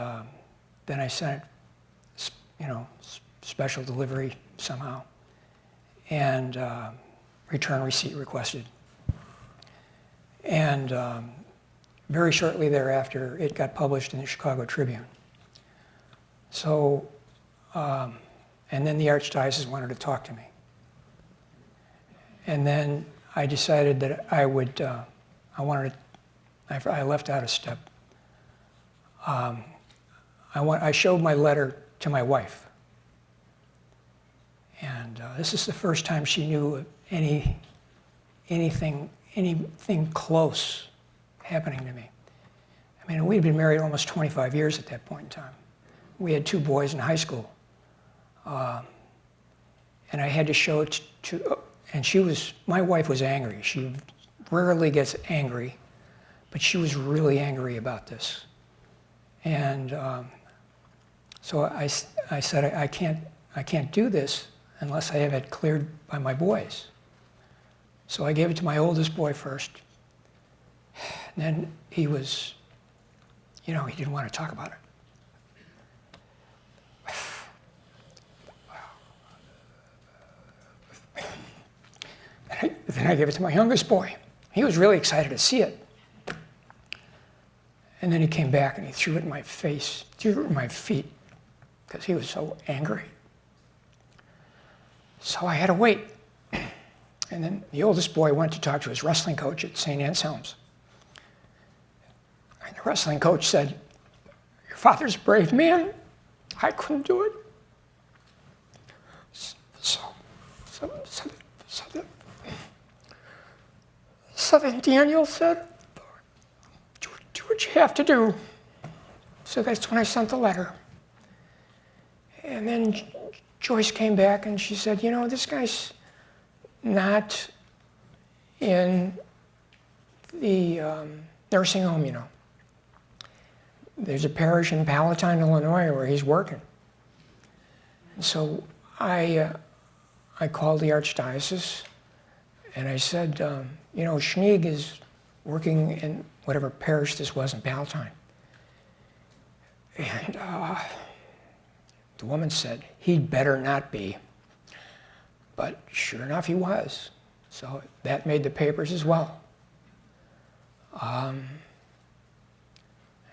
then I sent it, special delivery somehow. And return receipt requested. And very shortly thereafter, it got published in the Chicago Tribune. So, and then the Archdiocese wanted to talk to me. And then I decided that I left out a step. I showed my letter to my wife. And this is the first time she knew of anything close happening to me. I mean, we'd been married almost 25 years at that point in time. We had 2 boys in high school. And I had to show it and my wife was angry. She rarely gets angry, but she was really angry about this. And so I said, I can't do this unless I have it cleared by my boys. So I gave it to my oldest boy first. And then he was, he didn't want to talk about it. Then I gave it to my youngest boy. He was really excited to see it. And then he came back and he threw it in my face, threw it in my feet, because he was so angry. So I had to wait. And then the oldest boy went to talk to his wrestling coach at St. Anselm's. And the wrestling coach said, your father's a brave man. I couldn't do it. So then Daniel said, do what you have to do. So that's when I sent the letter. And then Joyce came back and she said, this guy's not in the nursing home, There's a parish in Palatine, Illinois, where he's working. And so I called the Archdiocese and I said, Schneeg is working in whatever parish this was in Palatine. And the woman said, he'd better not be. But sure enough, he was. So that made the papers as well. And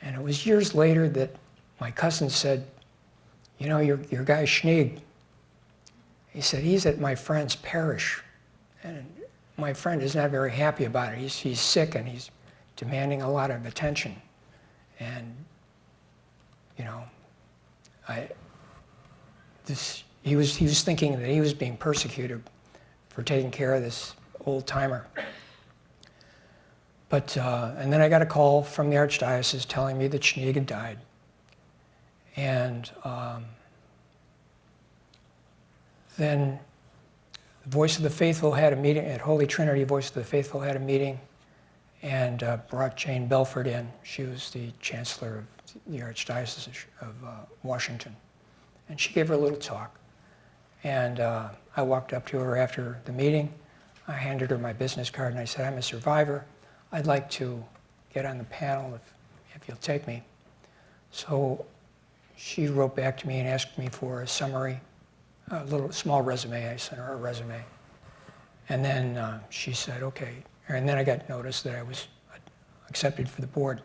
it was years later that my cousin said, your guy Schneeg, he said, he's at my friend's parish. And my friend is not very happy about it. He's sick and he's demanding a lot of attention. And, he was thinking that he was being persecuted for taking care of this old timer. But, and then I got a call from the Archdiocese telling me that Schneeg had died. And then Voice of the Faithful had a meeting at Holy Trinity. Voice of the Faithful had a meeting and brought Jane Belford in. She was the chancellor of the Archdiocese of Washington. And she gave her a little talk. And I walked up to her after the meeting. I handed her my business card and I said, I'm a survivor. I'd like to get on the panel if you'll take me. So she wrote back to me and asked me for a summary, a little small resume. I sent her a resume. And then she said, okay. And then I got notice that I was accepted for the board.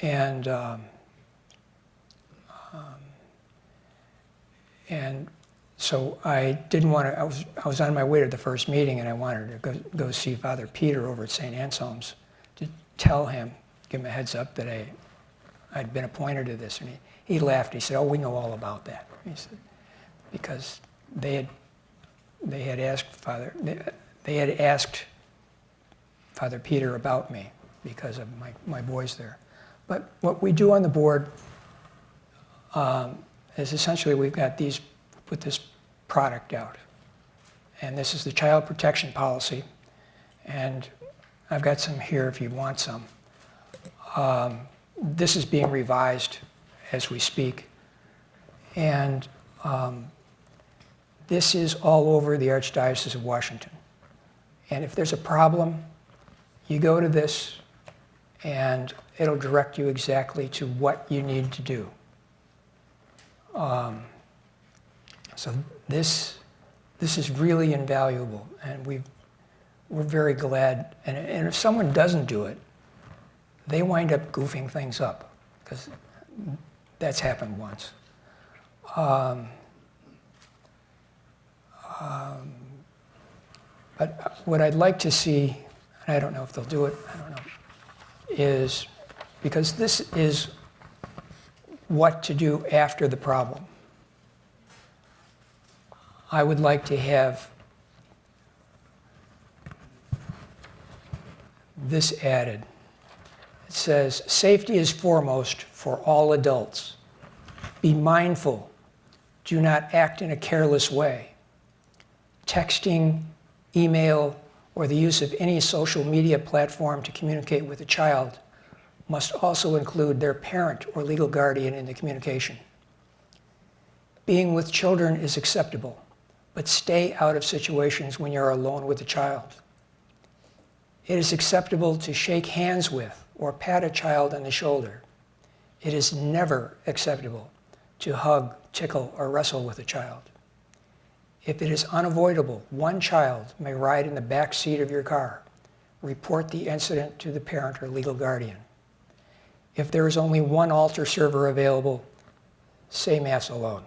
And And so I didn't want to, I was on my way to the first meeting, and I wanted to go see Father Peter over at St. Anselm's to tell him, give him a heads up that I'd been appointed to this. And he laughed. He said, "Oh, we know all about that." He said, because they had asked Father Peter about me because of my boys there. But what we do on the board is essentially we've got put this product out. And this is the child protection policy. And I've got some here if you want some. This is being revised as we speak. And this is all over the Archdiocese of Washington. And if there's a problem, you go to this and it'll direct you exactly to what you need to do. So this is really invaluable, and we're very glad. And if someone doesn't do it, they wind up goofing things up, because that's happened once. But what I'd like to see, and I don't know if they'll do it, I don't know, is, because this is what to do after the problem. I would like to have this added. It says, "Safety is foremost for all adults. Be mindful. Do not act in a careless way. Texting, email, or the use of any social media platform to communicate with a child must also include their parent or legal guardian in the communication. Being with children is acceptable, but stay out of situations when you're alone with a child. It is acceptable to shake hands with or pat a child on the shoulder. It is never acceptable to hug, tickle, or wrestle with a child. If it is unavoidable, one child may ride in the back seat of your car. Report the incident to the parent or legal guardian. If there is only one altar server available, say Mass alone.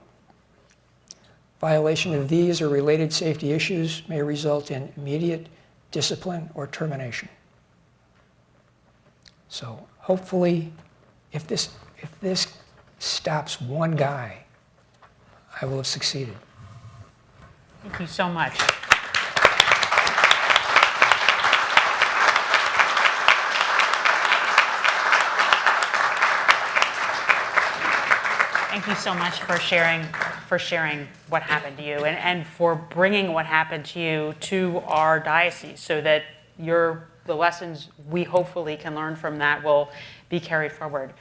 Violation of these or related safety issues may result in immediate discipline or termination." So hopefully, if this stops one guy, I will have succeeded. Thank you so much. Thank you so much for sharing what happened to you and for bringing what happened to you to our diocese, so that the lessons we hopefully can learn from that will be carried forward.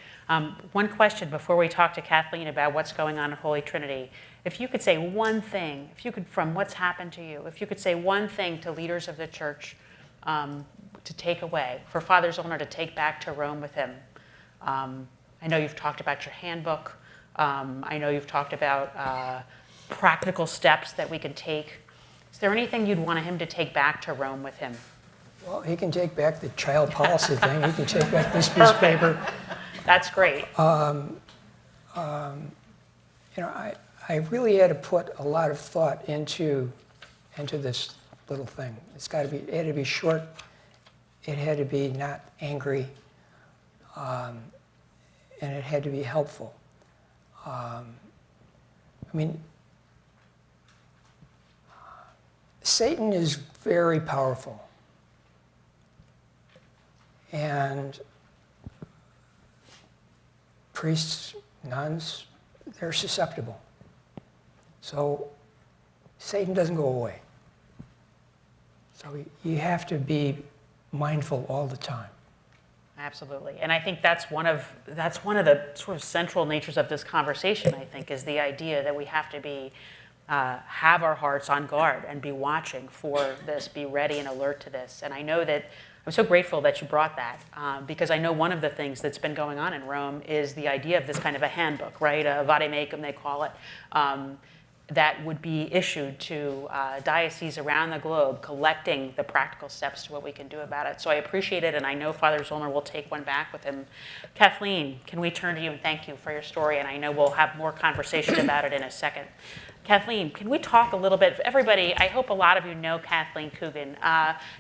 One question before we talk to Kathleen about what's going on at Holy Trinity. If you could say one thing, from what's happened to you, if you could say one thing to leaders of the church to take away, for Father Zollner to take back to Rome with him. I know you've talked about your handbook. I know you've talked about practical steps that we can take. Is there anything you'd want him to take back to Rome with him? Well, he can take back the child policy thing. He can take back this piece of paper. That's great. I really had to put a lot of thought into this little thing. It had to be short. It had to be not angry, and it had to be helpful. Satan is very powerful, and priests, nuns, they're susceptible. So Satan doesn't go away. So you have to be mindful all the time. Absolutely. And I think that's one of the sort of central natures of this conversation, I think, is the idea that we have to be have our hearts on guard and be watching for this, be ready and alert to this. And I know that I'm so grateful that you brought that, because I know one of the things that's been going on in Rome is the idea of this kind of a handbook, right? A vademecum, they call it. that would be issued to dioceses around the globe, collecting the practical steps to what we can do about it. So I appreciate it, and I know Father Zollner will take one back with him. Kathleen, can we turn to you and thank you for your story, and I know we'll have more conversation about it in a second. Kathleen, can we talk a little bit, everybody, I hope a lot of you know Kathleen Coogan.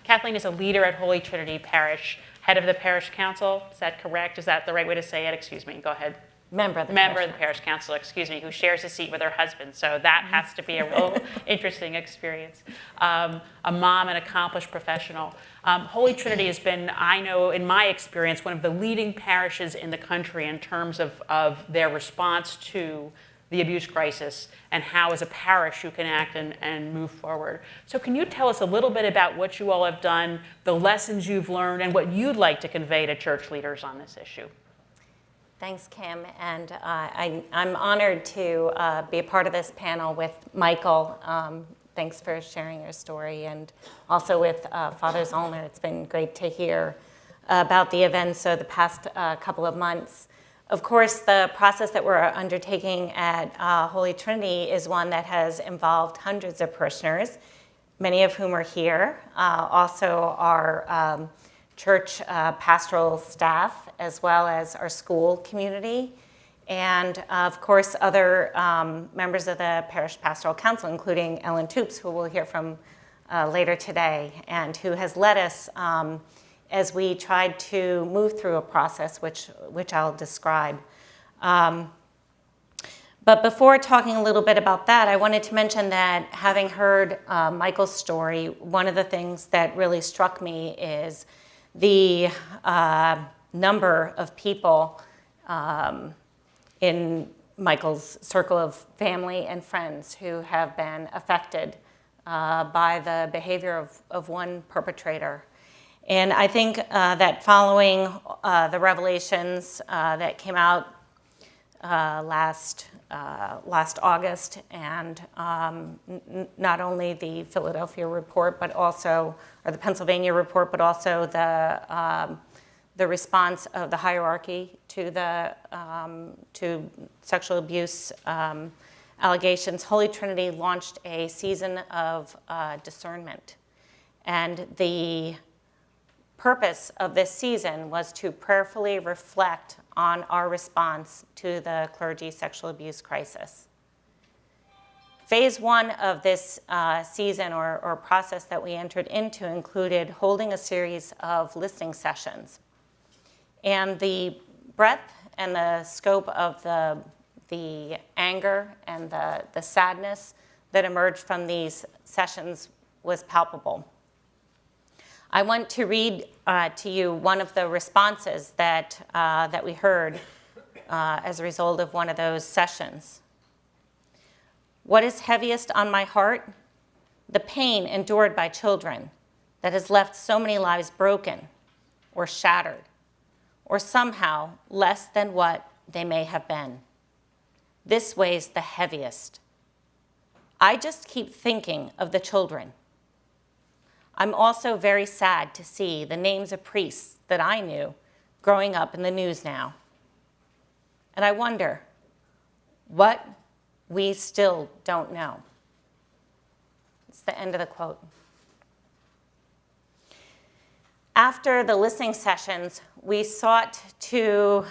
Kathleen is a leader at Holy Trinity Parish, head of the Parish Council, is that correct? Is that the right way to say it? Excuse me, go ahead. Member of the Parish Council, excuse me, who shares a seat with her husband. So that has to be a real interesting experience. A mom, an accomplished professional. Holy Trinity has been, I know, in my experience, one of the leading parishes in the country in terms of their response to the abuse crisis and how, as a parish, you can act and move forward. So can you tell us a little bit about what you all have done, the lessons you've learned, and what you'd like to convey to church leaders on this issue? Thanks, Kim, and I'm honored to be a part of this panel with Michael. Thanks for sharing your story, and also with Father Zollner. It's been great to hear about the events of the past couple of months. Of course, the process that we're undertaking at Holy Trinity is one that has involved hundreds of parishioners, many of whom are here, also our church pastoral staff, as well as our school community, and of course other members of the Parish Pastoral Council, including Ellen Toups, who we'll hear from later today, and who has led us as we tried to move through a process which I'll describe. But before talking a little bit about that, I wanted to mention that having heard Michael's story, one of the things that really struck me is the number of people in Michael's circle of family and friends who have been affected by the behavior of one perpetrator. And I think that following the revelations that came out last August, and not only the Philadelphia report, but also, or the Pennsylvania report, but also the response of the hierarchy to the to sexual abuse allegations, Holy Trinity launched a season of discernment, and the purpose of this season was to prayerfully reflect on our response to the clergy sexual abuse crisis. Phase one of this season or process that we entered into included holding a series of listening sessions. And the breadth and the scope of the anger and the sadness that emerged from these sessions was palpable. I want to read to you one of the responses that we heard as a result of one of those sessions. What is heaviest on my heart? The pain endured by children that has left so many lives broken or shattered, or somehow less than what they may have been. This weighs the heaviest. I just keep thinking of the children. I'm also very sad to see the names of priests that I knew growing up in the news now. And I wonder what we still don't know. It's the end of the quote. After the listening sessions, we sought to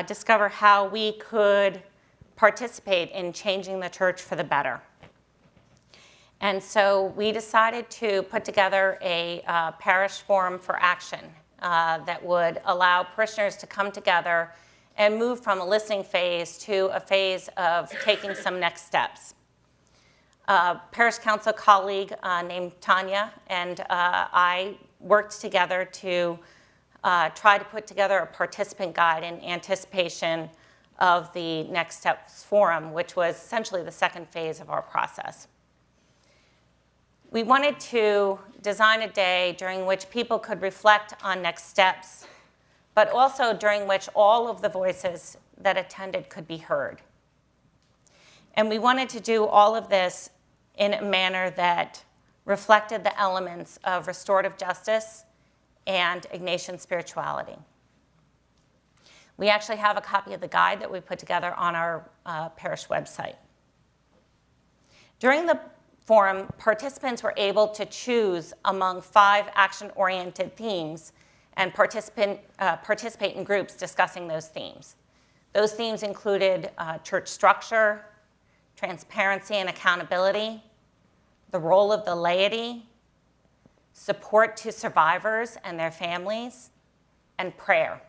discover how we could participate in changing the church for the better. And so we decided to put together a parish forum for action that would allow parishioners to come together and move from a listening phase to a phase of taking some next steps. A parish council colleague named Tanya and I worked together to try to put together a participant guide in anticipation of the Next Steps Forum, which was essentially the second phase of our process. We wanted to design a day during which people could reflect on next steps, but also during which all of the voices that attended could be heard. And we wanted to do all of this in a manner that reflected the elements of restorative justice and Ignatian spirituality. We actually have a copy of the guide that we put together on our parish website. During the forum, participants were able to choose among 5 action-oriented themes and participate in groups discussing those themes. Those themes included church structure, transparency and accountability, the role of the laity, support to survivors and their families, and prayer.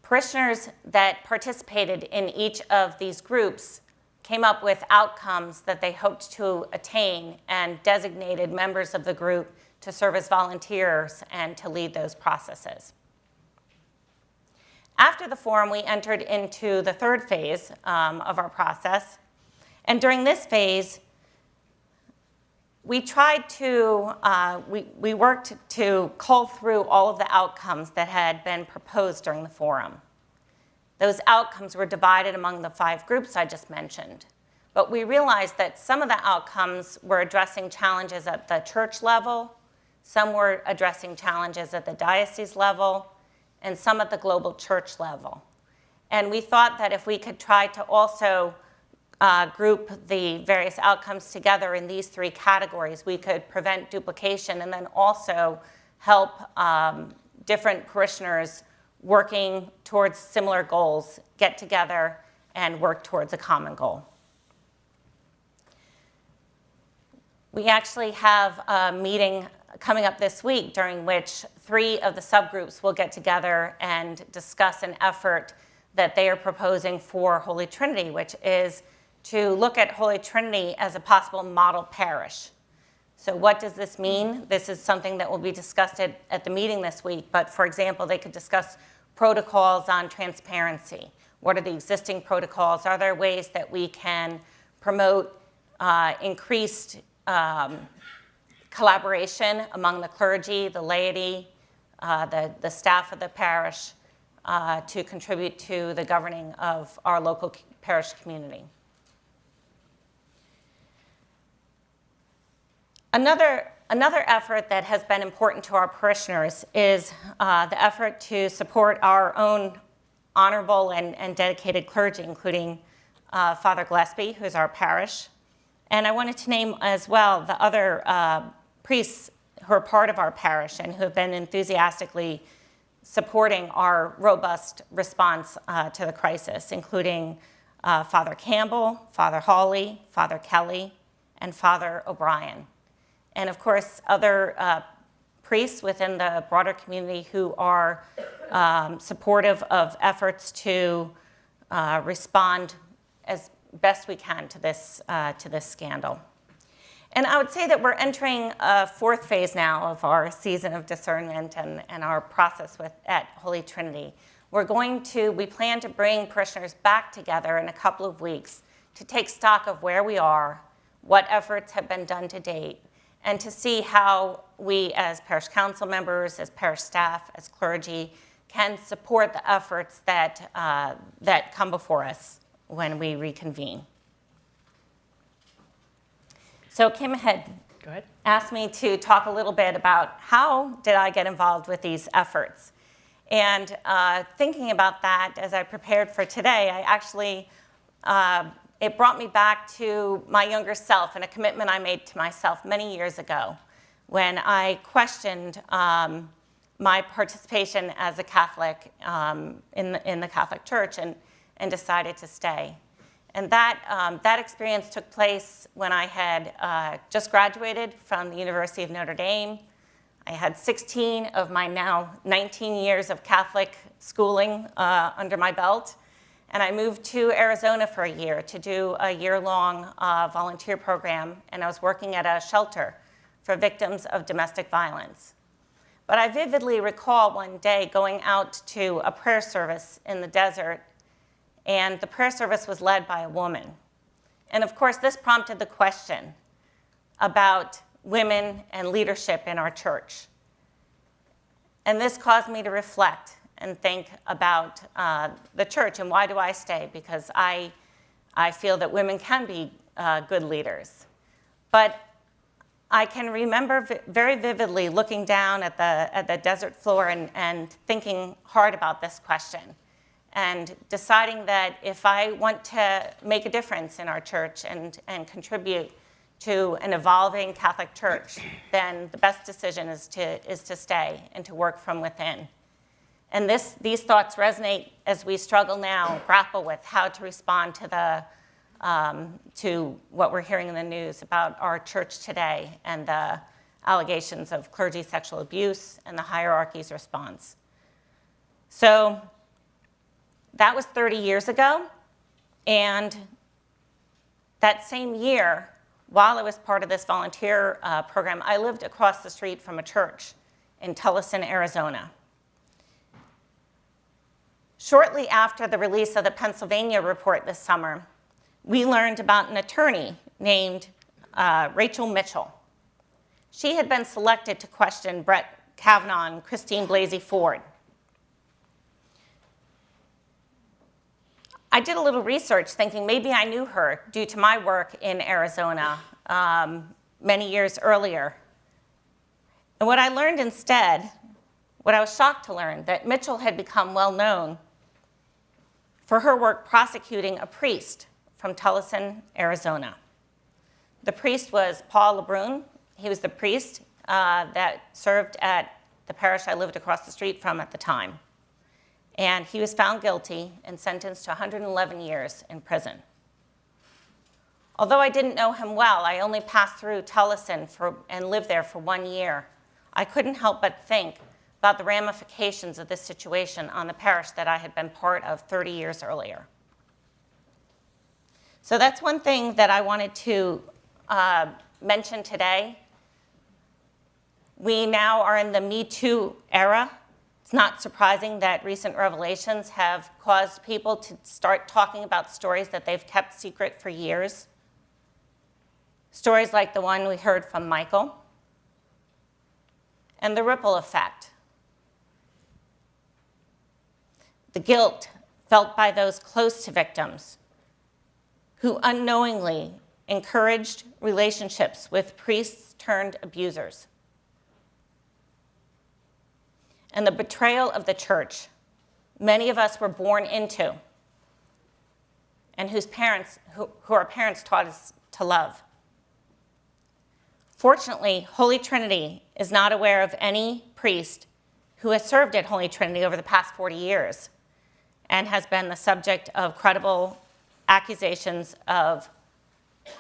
Parishioners that participated in each of these groups came up with outcomes that they hoped to attain and designated members of the group to serve as volunteers and to lead those processes. After the forum, we entered into the 3rd phase of our process. And during this phase, we tried to, we worked to cull through all of the outcomes that had been proposed during the forum. Those outcomes were divided among the 5 groups I just mentioned. But we realized that some of the outcomes were addressing challenges at the church level, some were addressing challenges at the diocese level, and some at the global church level. And we thought that if we could try to also group the various outcomes together in these 3 categories, we could prevent duplication and then also help different parishioners working towards similar goals get together and work towards a common goal. We actually have a meeting coming up this week during which 3 of the subgroups will get together and discuss an effort that they are proposing for Holy Trinity, which is to look at Holy Trinity as a possible model parish. So what does this mean? This is something that will be discussed at the meeting this week, but for example, they could discuss protocols on transparency. What are the existing protocols? Are there ways that we can promote increased collaboration among the clergy, the laity, the staff of the parish to contribute to the governing of our local parish community? Another effort that has been important to our parishioners is the effort to support our own honorable and dedicated clergy, including Father Gillespie, who's our parish. And I wanted to name as well the other priests who are part of our parish and who have been enthusiastically supporting our robust response to the crisis, including Father Campbell, Father Hawley, Father Kelly, and Father O'Brien. And of course, other priests within the broader community who are supportive of efforts to respond as best we can to this scandal. And I would say that we're entering a 4th phase now of our season of discernment and our process at Holy Trinity. We plan to bring parishioners back together in a couple of weeks to take stock of where we are, what efforts have been done to date, and to see how we as parish council members, as parish staff, as clergy, can support the efforts that come before us when we reconvene. So Kim had asked me to talk a little bit about how did I get involved with these efforts. And thinking about that as I prepared for today, I actually, it brought me back to my younger self and a commitment I made to myself many years ago when I questioned my participation as a Catholic in the Catholic Church and decided to stay. And that experience took place when I had just graduated from the University of Notre Dame. I had 16 of my now 19 years of Catholic schooling under my belt. And I moved to Arizona for a year to do a year-long volunteer program. And I was working at a shelter for victims of domestic violence. But I vividly recall one day going out to a prayer service in the desert, and the prayer service was led by a woman. And of course, this prompted the question about women and leadership in our church. And this caused me to reflect and think about the church and why do I stay? Because I feel that women can be good leaders. But I can remember very vividly looking down at the desert floor and thinking hard about this question and deciding that if I want to make a difference in our church and contribute to an evolving Catholic Church, then the best decision is to stay and to work from within. And these thoughts resonate as we struggle now, grapple with how to respond to what we're hearing in the news about our church today and the allegations of clergy sexual abuse and the hierarchy's response. So that was 30 years ago, and that same year, while I was part of this volunteer program, I lived across the street from a church in Tucson, Arizona. Shortly after the release of the Pennsylvania report this summer, we learned about an attorney named Rachel Mitchell. She had been selected to question Brett Kavanaugh and Christine Blasey Ford. I did a little research thinking maybe I knew her due to my work in Arizona many years earlier. And what I learned instead, what I was shocked to learn, that Mitchell had become well known for her work prosecuting a priest from Tucson, Arizona. The priest was Paul LeBrun. He was the priest that served at the parish I lived across the street from at the time. And he was found guilty and sentenced to 111 years in prison. Although I didn't know him well, I only passed through Tucson and lived there for 1 year. I couldn't help but think about the ramifications of this situation on the parish that I had been part of 30 years earlier. So that's one thing that I wanted to mention today. We now are in the Me Too era. It's not surprising that recent revelations have caused people to start talking about stories that they've kept secret for years. Stories like the one we heard from Michael, and the ripple effect. The guilt felt by those close to victims who unknowingly encouraged relationships with priests turned abusers. And the betrayal of the church many of us were born into, and who our parents taught us to love. Fortunately, Holy Trinity is not aware of any priest who has served at Holy Trinity over the past 40 years and has been the subject of credible accusations of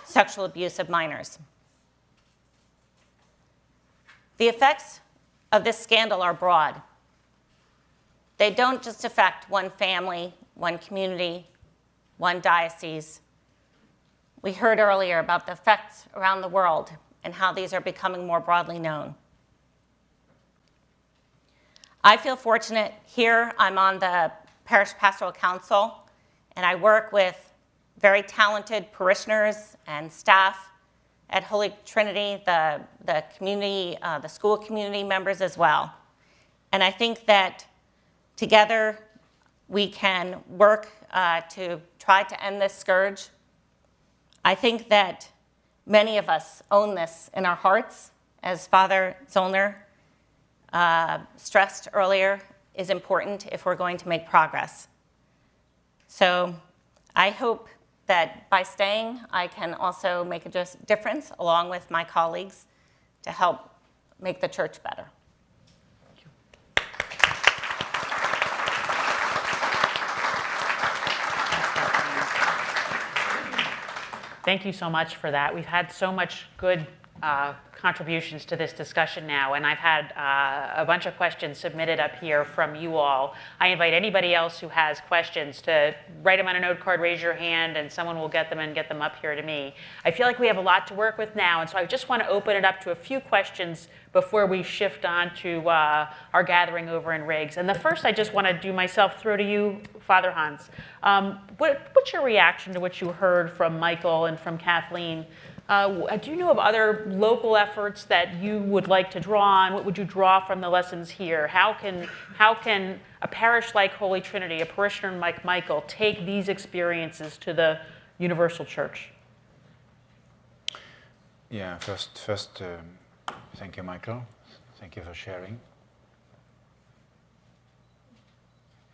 sexual abuse of minors. The effects of this scandal are broad. They don't just affect one family, one community, one diocese. We heard earlier about the effects around the world and how these are becoming more broadly known. I feel fortunate here. I'm on the Parish Pastoral Council, and I work with very talented parishioners and staff at Holy Trinity, the community, the school community members as well. And I think that together we can work to try to end this scourge. I think that many of us own this in our hearts, as Father Zollner stressed earlier, is important if we're going to make progress. So I hope that by staying, I can also make a difference along with my colleagues to help make the church better. Thank you so much for that. We've had so much good contributions to this discussion now, and I've had a bunch of questions submitted up here from you all. I invite anybody else who has questions to write them on a note card, raise your hand, and someone will get them and get them up here to me. I feel like we have a lot to work with now, and so I just want to open it up to a few questions before we shift on to our gathering over in Riggs. And the first I just want to do myself throw to you, Father Hans. What's your reaction to what you heard from Michael and from Kathleen? Do you know of other local efforts that you would like to draw on? What would you draw from the lessons here? How can a parish like Holy Trinity, a parishioner like Michael, take these experiences to the universal church? Yeah, first, thank you, Michael. Thank you for sharing.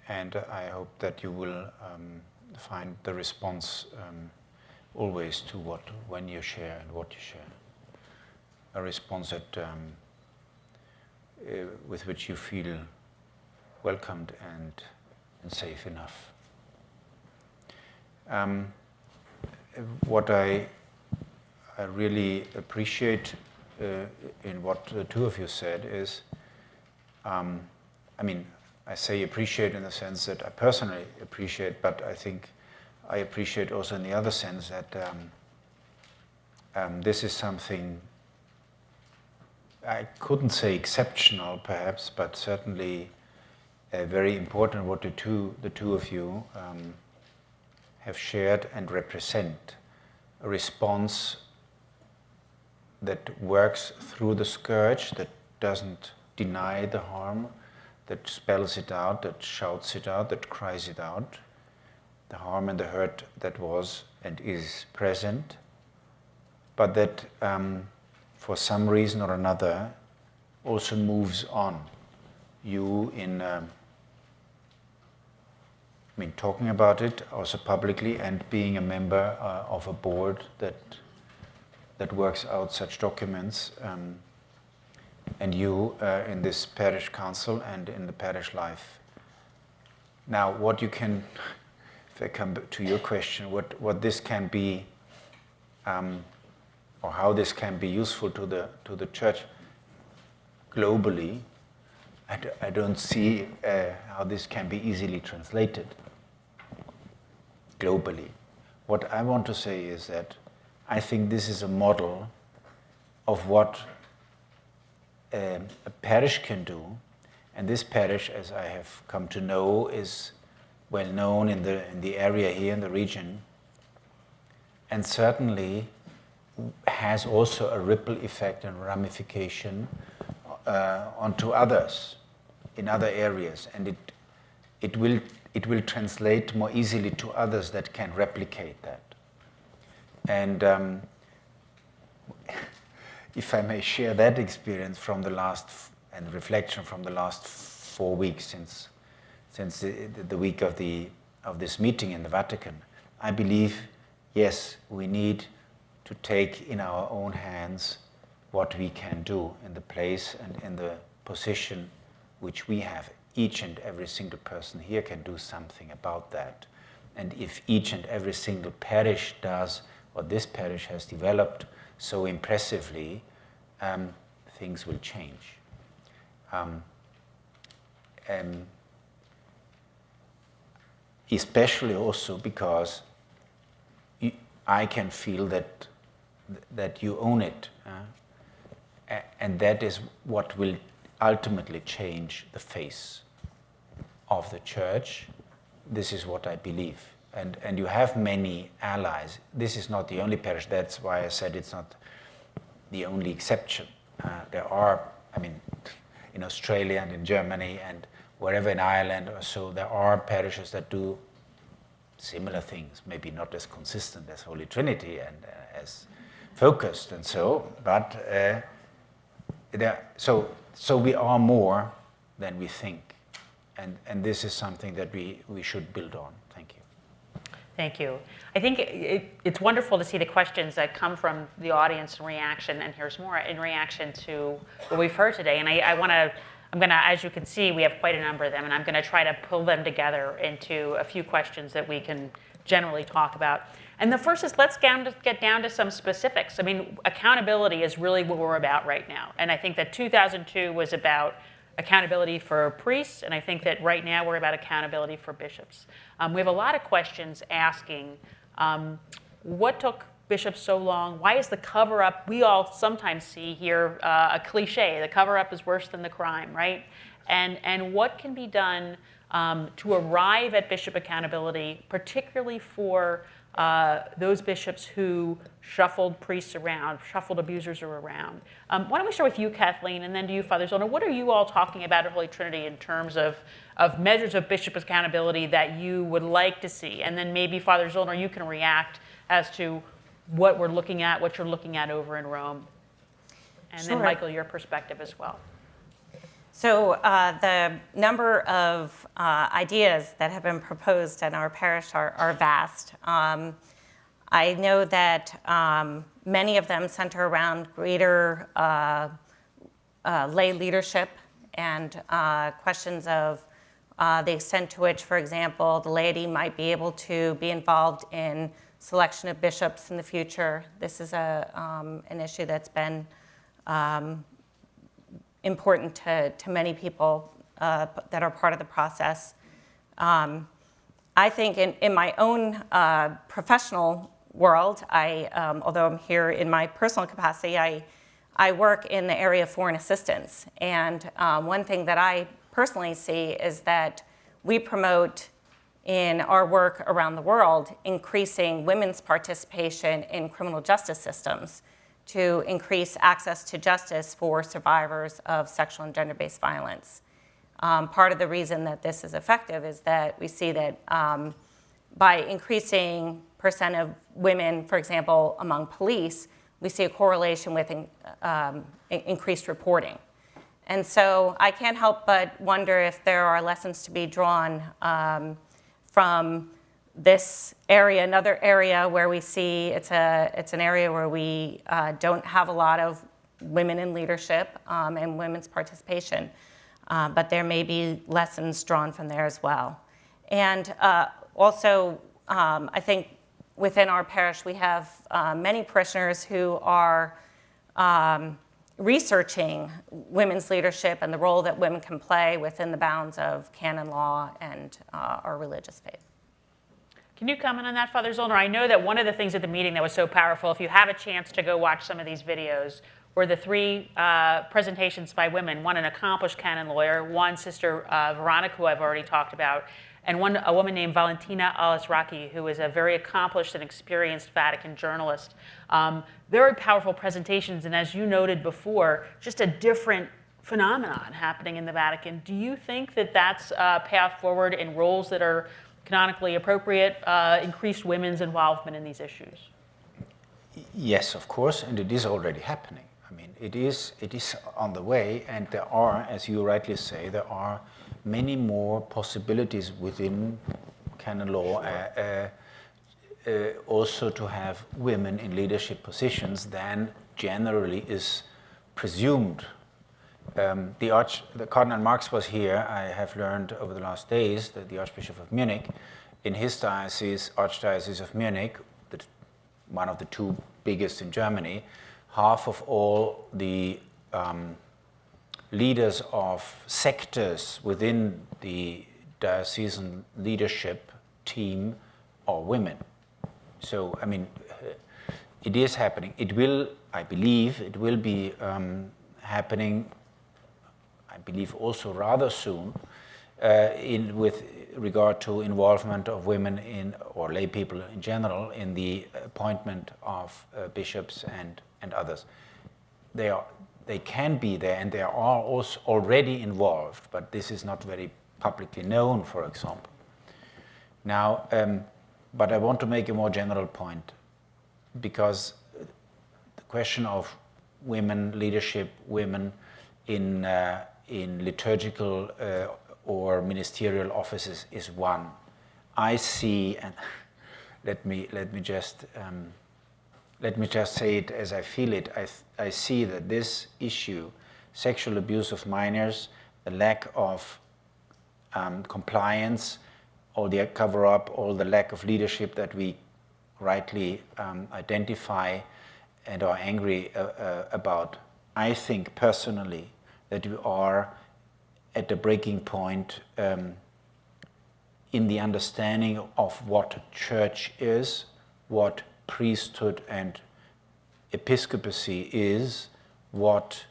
and I hope that you will find the response always to when you share and what you share. A response that with which you feel welcomed and safe enough. What I really appreciate in what the two of you said is, I say appreciate in the sense that I personally appreciate, but I think I appreciate also in the other sense that this is something I couldn't say exceptional perhaps, but certainly very important what the two of you have shared and represent. A response that works through the scourge, that doesn't deny the harm, that spells it out, that shouts it out, that cries it out, the harm and the hurt that was and is present, but that for some reason or another also moves on. You in talking about it also publicly and being a member of a board that works out such documents, and you in this parish council and in the parish life. Now, what you can, if I come to your question, what this can be, or how this can be useful to the church globally, I don't see how this can be easily translated globally. What I want to say is that I think this is a model of what a parish can do, and this parish, as I have come to know, is well known in the area here in the region, and certainly has also a ripple effect and ramification onto others in other areas, and it will translate more easily to others that can replicate that. And if I may share that experience from the last and reflection from the last 4 weeks since the week of this meeting in the Vatican, I believe, yes, we need to take in our own hands what we can do in the place and in the position which we have. Each and every single person here can do something about that. And if each and every single parish does what this parish has developed so impressively, things will change. Especially also because I can feel that you own it, and that is what will ultimately change the face of the church. This is what I believe. And you have many allies. This is not the only parish. That's why I said it's not the only exception. There are, in Australia and in Germany and wherever in Ireland or so, there are parishes that do similar things, maybe not as consistent as Holy Trinity and as focused and so, but so we are more than we think. And this is something that we should build on. Thank you. Thank you. I think it's wonderful to see the questions that come from the audience in reaction, and here's more in reaction to what we've heard today. And I'm gonna, as you can see, we have quite a number of them, and I'm gonna try to pull them together into a few questions that we can generally talk about. And the first is, let's get down to some specifics. Accountability is really what we're about right now. And I think that 2002 was about accountability for priests, and I think that right now we're about accountability for bishops. We have a lot of questions asking, what took bishops so long? Why is the cover-up, we all sometimes see here a cliche, the cover-up is worse than the crime, right? And what can be done to arrive at bishop accountability, particularly for those bishops who shuffled priests around, shuffled abusers around. Why don't we start with you, Kathleen, and then to you, Father Zollner. What are you all talking about at Holy Trinity in terms of measures of bishop accountability that you would like to see? And then maybe, Father Zollner, you can react as to what we're looking at, what you're looking at over in Rome. And Sure. then, Michael, your perspective as well. So the number of ideas that have been proposed in our parish are vast. I know that many of them center around greater lay leadership and questions of the extent to which, for example, the laity might be able to be involved in selection of bishops in the future. This is an issue that's been important to many people that are part of the process. I think in my own professional world, although I'm here in my personal capacity, I work in the area of foreign assistance. And one thing that I personally see is that we promote in our work around the world increasing women's participation in criminal justice systems to increase access to justice for survivors of sexual and gender-based violence. Part of the reason that this is effective is that we see that by increasing percent of women, for example, among police, we see a correlation with increased reporting. And so I can't help but wonder if there are lessons to be drawn from this area, another area where we see it's an area where we don't have a lot of women in leadership and women's participation, but there may be lessons drawn from there as well. And also, I think within our parish we have many parishioners who are researching women's leadership and the role that women can play within the bounds of canon law and our religious faith. Can you comment on that, Father Zollner? I know that one of the things at the meeting that was so powerful, if you have a chance to go watch some of these videos, were the three presentations by women, one an accomplished canon lawyer, one Sister Veronica, who I've already talked about, and a woman named Valentina Alisraki, who is a very accomplished and experienced Vatican journalist. Very powerful presentations, and as you noted before, just a different phenomenon happening in the Vatican. Do you think that that's a path forward in roles that are canonically appropriate, increased women's involvement in these issues? Yes, of course, and it is already happening. I mean, it is on the way, and there are, as you rightly say, there are many more possibilities within canon law also to have women in leadership positions than generally is presumed. The Cardinal Marx was here, I have learned over the last days, that the Archbishop of Munich, in his diocese, Archdiocese of Munich, one of the two biggest in Germany, half of all the leaders of sectors within the diocesan leadership team are women. So, I mean, it is happening. It will, I believe, it will be happening, I believe, also rather soon with regard to involvement of women in, or lay people in general, in the appointment of bishops and others. They can be there, and they are also already involved, but this is not very publicly known, for example. Now, but I want to make a more general point, because the question of women leadership, women in liturgical or ministerial offices is one. I see, and let me just say it as I feel it. I see that this issue, sexual abuse of minors, the lack of compliance, all the cover-up, all the lack of leadership that we rightly identify and are angry about. I think personally that we are at the breaking point in the understanding of what church is, what priesthood and episcopacy is, what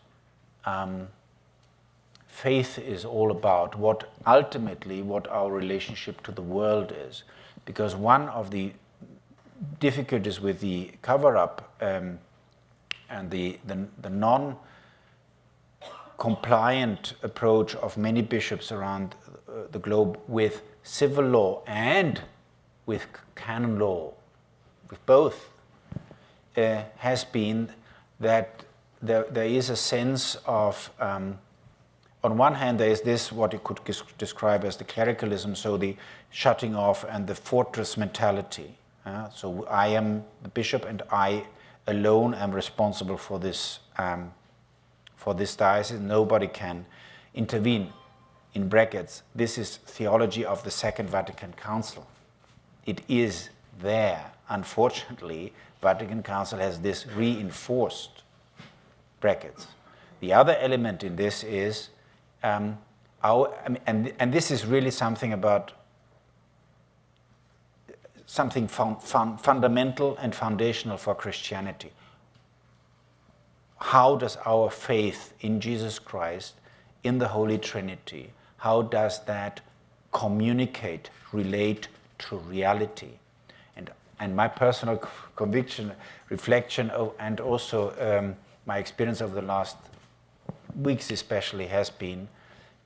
faith is all about, what our relationship to the world is. Because one of the difficulties with the cover-up and the non-compliant approach of many bishops around the globe with civil law and with canon law, with both, has been that there is a sense of on one hand, there is this, what you could describe as the clericalism, so the shutting off and the fortress mentality. So I am the bishop and I alone am responsible for this diocese. Nobody can intervene. In brackets, this is theology of the Second Vatican Council. It is there. Unfortunately, Vatican Council has this reinforced, brackets. The other element in this is and this is really something about something fundamental and foundational for Christianity. How does our faith in Jesus Christ, in the Holy Trinity, how does that communicate, relate to reality? And my personal conviction, reflection, and also my experience over the last weeks especially has been,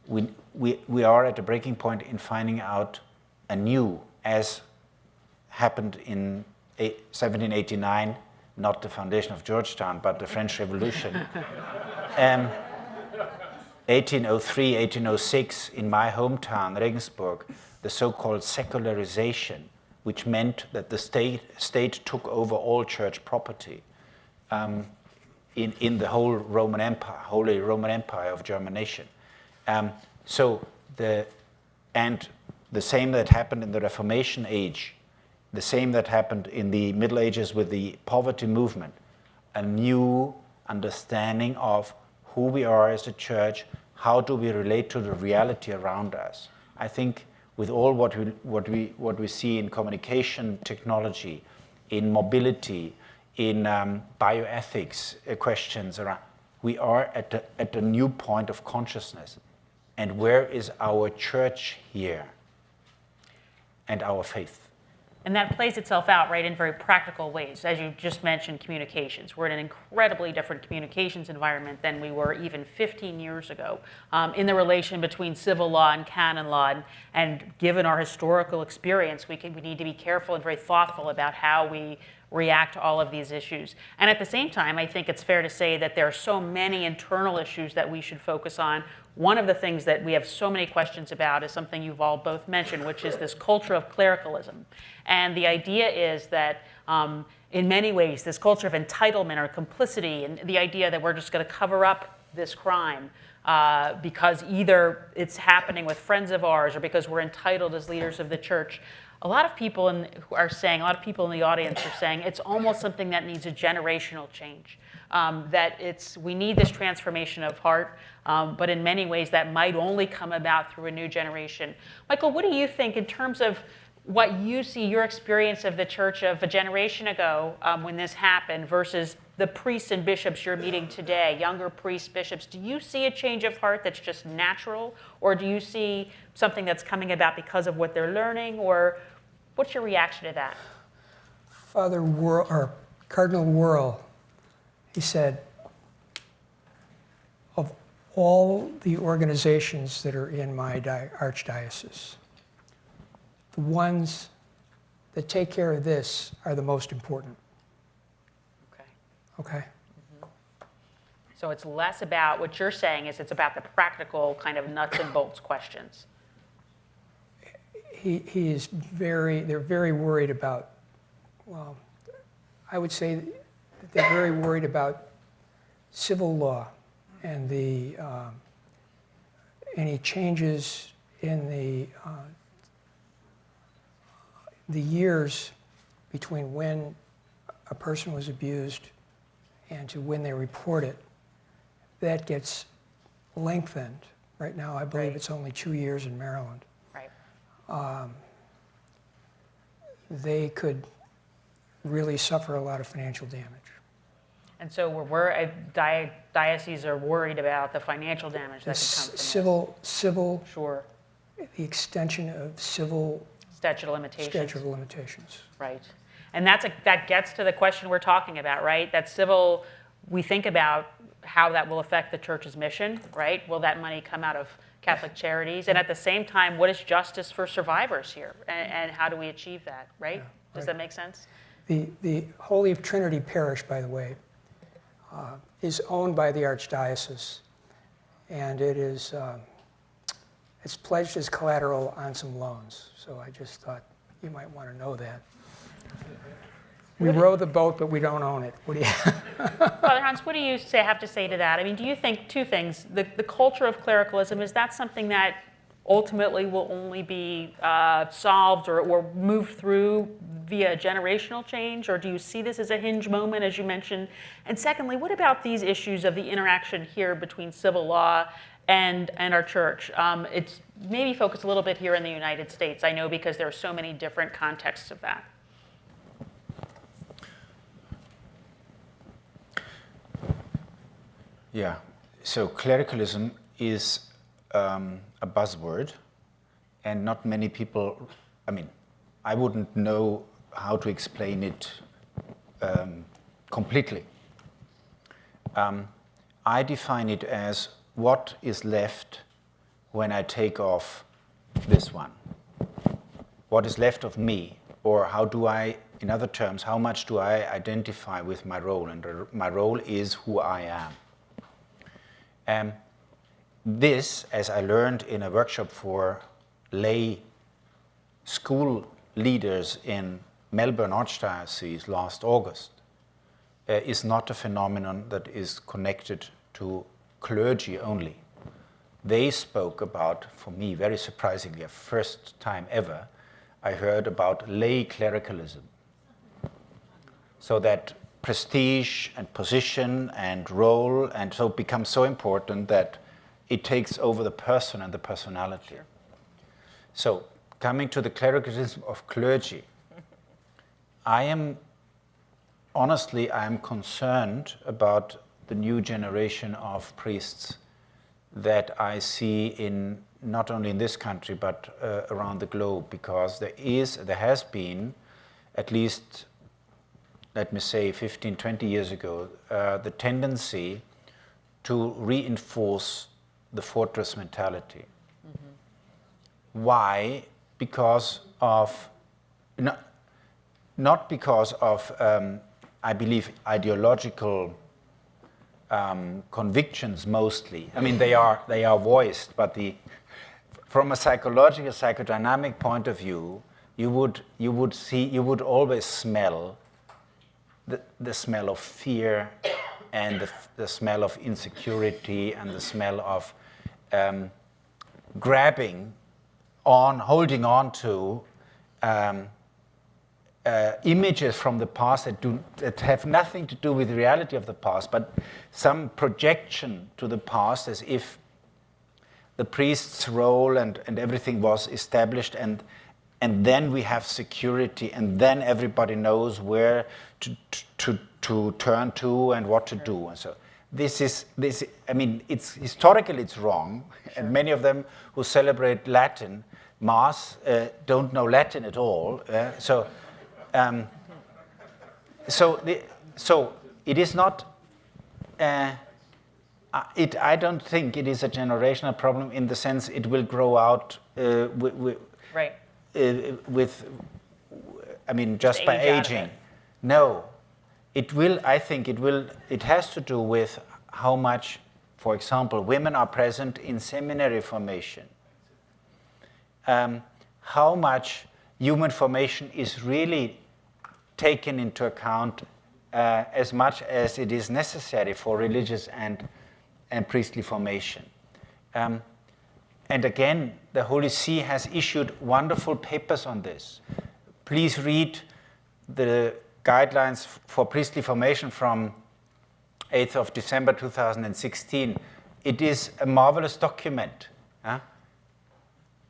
we are at a breaking point in finding out anew, as happened in 1789, not the foundation of Georgetown, but the French Revolution. 1803, 1806, in my hometown, Regensburg, the so-called secularization, which meant that the state took over all church property in the whole Roman Empire, Holy Roman Empire of German nation. And the same that happened in the Reformation age, the same that happened in the Middle Ages with the poverty movement, a new understanding of who we are as a church, how do we relate to the reality around us. I think with all what we see in communication technology, in mobility, in bioethics questions around, we are at a new point of consciousness. And where is our church here and our faith? And that plays itself out, right, in very practical ways. As you just mentioned, communications. We're in an incredibly different communications environment than we were even 15 years ago in the relation between civil law and canon law. And given our historical experience, we need to be careful and very thoughtful about how we react to all of these issues. And at the same time, I think it's fair to say that there are so many internal issues that we should focus on. One of the things that we have so many questions about is something you've all both mentioned, which is this culture of clericalism. And the idea is that in many ways, this culture of entitlement or complicity, and the idea that we're just going to cover up this crime because either it's happening with friends of ours or because we're entitled as leaders of the church. A lot of people in the audience are saying it's almost something that needs a generational change. That we need this transformation of heart, but in many ways that might only come about through a new generation. Michael, what do you think in terms of what you see, your experience of the church of a generation ago when this happened versus the priests and bishops you're meeting today, younger priests, bishops? Do you see a change of heart that's just natural, or do you see something that's coming about because of what they're learning, or what's your reaction to that? Cardinal Wuerl, he said, of all the organizations that are in my archdiocese, the ones that take care of this are the most important. Okay? Mm-hmm. So it's less about, what you're saying is it's about the practical kind of nuts and bolts questions. They're very worried about, well, I would say that they're very worried about civil law and any changes in the years between when a person was abused and to when they report it. That gets lengthened. Right now, I believe it's only 2 years in Maryland. Right. They could really suffer a lot of financial damage. And so dioceses are worried about the financial damage that can come from civil. Sure. The extension of civil statute of limitations. Right. And that gets to the question we're talking about, right? That civil, we think about how that will affect the church's mission, right? Will that money come out of Catholic charities? And at the same time, what is justice for survivors here? And how do we achieve that, right? Does that make sense? The Holy Trinity Parish, by the way, is owned by the Archdiocese. and it's pledged as collateral on some loans. So I just thought you might want to know that. We row the boat, but we don't own it. What do you? Father Hans, what do you have to say to that? I mean, do you think two things? The culture of clericalism, is that something that ultimately will only be solved or moved through via generational change, or do you see this as a hinge moment, as you mentioned? And secondly, what about these issues of the interaction here between civil law and our church? It's maybe focused a little bit here in the United States, I know, because there are so many different contexts of that. Yeah, so clericalism is a buzzword, and not many people, I mean, I wouldn't know how to explain it completely. I define it as what is left when I take off this one. What is left of me, or how do I, in other terms, how much do I identify with my role? And my role is who I am. This, as I learned in a workshop for lay school leaders in Melbourne Archdiocese last August, is not a phenomenon that is connected to clergy only. They spoke about, for me, very surprisingly, a first time ever, I heard about lay clericalism. So that prestige and position and role and so becomes so important that it takes over the person and the personality. Sure. So coming to the clericalism of clergy, I am concerned about the new generation of priests that I see in not only in this country but around the globe, because there has been, at least let me say 15, 20 years ago, the tendency to reinforce the fortress mentality. Mm-hmm. Why? Because of, not because of, I believe, ideological convictions mostly. I mean, they are voiced, but from a psychological, psychodynamic point of view, you would always smell the smell of fear and the smell of insecurity and the smell of holding on to images from the past that have nothing to do with the reality of the past, but some projection to the past as if the priest's role and everything was established, and then we have security, and then everybody knows where to turn to and what to do. And so this. I mean, it's historically it's wrong, sure. And many of them who celebrate Latin Mass don't know Latin at all. So it is not. I don't think it is a generational problem in the sense it will grow out right. I mean, just by aging. No, it will. I think it will. It has to do with how much, for example, women are present in seminary formation. How much human formation is really taken into account as much as it is necessary for religious and priestly formation. And again, the Holy See has issued wonderful papers on this. Please read the guidelines for priestly formation from 8th of December 2016. It is a marvelous document.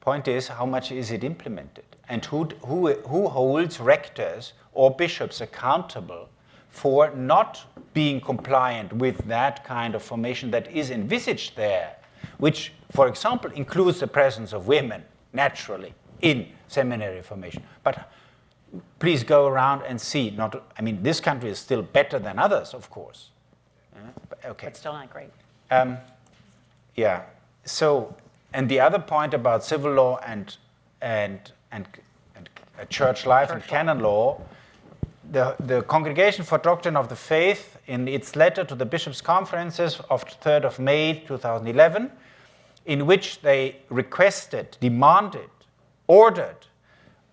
Point is, how much is it implemented? And who holds rectors or bishops accountable for not being compliant with that kind of formation that is envisaged there, which, for example, includes the presence of women, naturally, in seminary formation. But please go around and see. This country is still better than others, of course. Okay. But still not great. Yeah. So, and the other point about civil law and church life and canon law, the Congregation for Doctrine of the Faith, in its letter to the Bishops' Conferences of 3rd of May 2011, in which they requested, demanded, ordered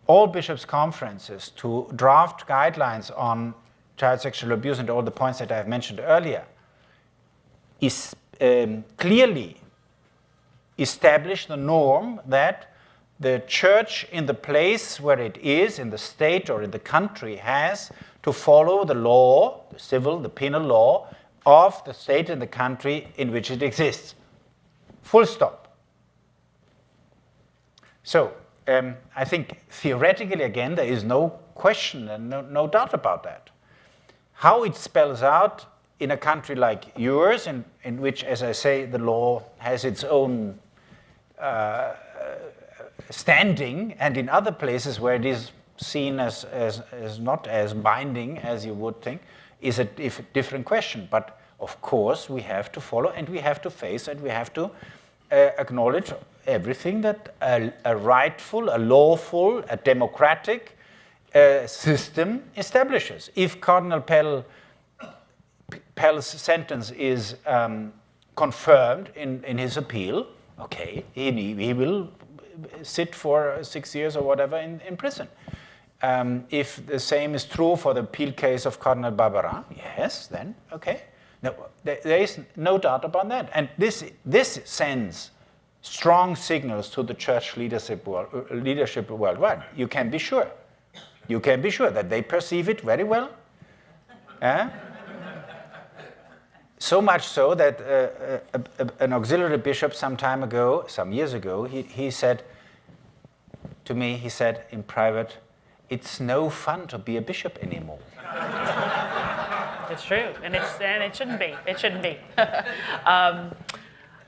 all bishops' conferences to draft guidelines on child sexual abuse and all the points that I have mentioned earlier, is clearly established the norm that the church in the place where it is, in the state or in the country, has to follow the law, the civil, the penal law of the state and the country in which it exists. Full stop. So, I think theoretically, again, there is no question and no doubt about that. How it spells out in a country like yours, in which, as I say, the law has its own standing, and in other places where it is seen as not as binding as you would think, is a different question. But of course, we have to follow, and we have to face, and we have to acknowledge everything that a rightful, a lawful, a democratic system establishes. If Cardinal Pell's sentence is confirmed in his appeal, okay, he will sit for 6 years or whatever in prison. If the same is true for the appeal case of Cardinal Barbarin, yes, then okay. No, there is no doubt about that. And this sends strong signals to the church leadership worldwide. You can be sure. You can be sure that they perceive it very well. So much so that an auxiliary bishop some years ago, he said to me, he said in private, "It's no fun to be a bishop anymore." It's true, and it shouldn't be. It shouldn't be.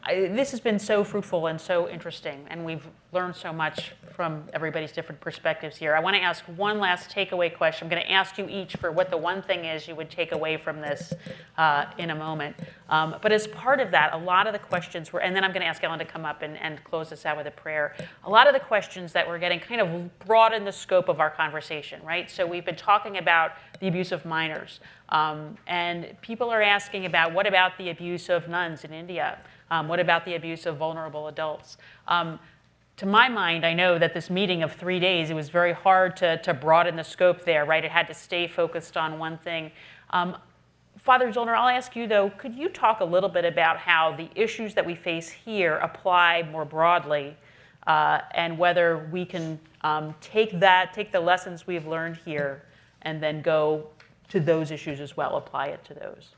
This has been so fruitful and so interesting, and we've learned so much from everybody's different perspectives here. I want to ask one last takeaway question. I'm going to ask you each for what the one thing is you would take away from this in a moment. But as part of that, a lot of the questions were, and then I'm going to ask Ellen to come up and close us out with a prayer. A lot of the questions that we're getting kind of broaden the scope of our conversation, right? So we've been talking about the abuse of minors, and people are asking about what about the abuse of nuns in India? What about the abuse of vulnerable adults? To my mind, I know that this meeting of 3 days, it was very hard to broaden the scope there, right? It had to stay focused on one thing. Father Zollner, I'll ask you though, could you talk a little bit about how the issues that we face here apply more broadly, and whether we can take the lessons we've learned here and then go to those issues as well, apply it to those?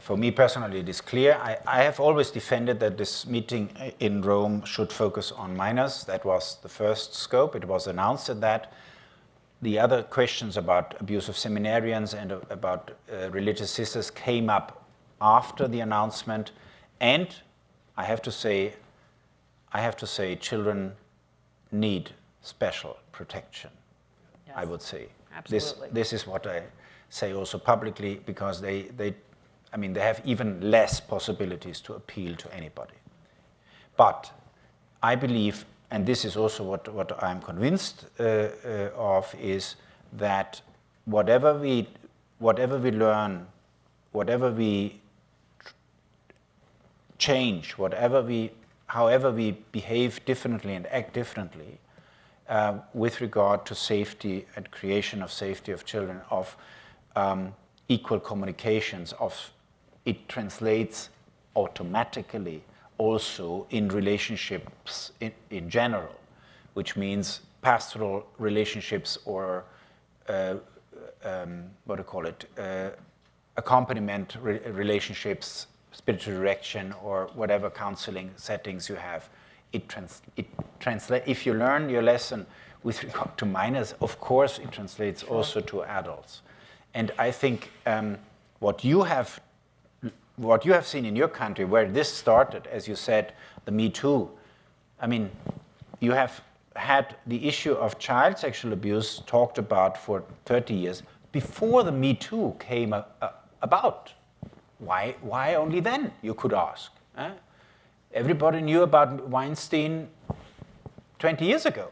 For me personally, it is clear. I have always defended that this meeting in Rome should focus on minors. That was the first scope. It was announced at that. The other questions about abuse of seminarians and about religious sisters came up after the announcement. And I have to say, children need special protection. Yes. I would say. Absolutely. This is what I say also publicly, because they have even less possibilities to appeal to anybody. But I believe, and this is also what I'm convinced of, is that whatever we learn, whatever we change, however we behave differently and act differently, with regard to safety and creation of safety of children, of equal communications, it translates automatically also in relationships in general, which means pastoral relationships or accompaniment relationships, spiritual direction, or whatever counseling settings you have. It translates. If you learn your lesson with regard to minors, of course, it translates also to adults. And I think what you have seen in your country, where this started, as you said, the Me Too. I mean, you have had the issue of child sexual abuse talked about for 30 years before the Me Too came about. Why only then, you could ask? Everybody knew about Weinstein 20 years ago.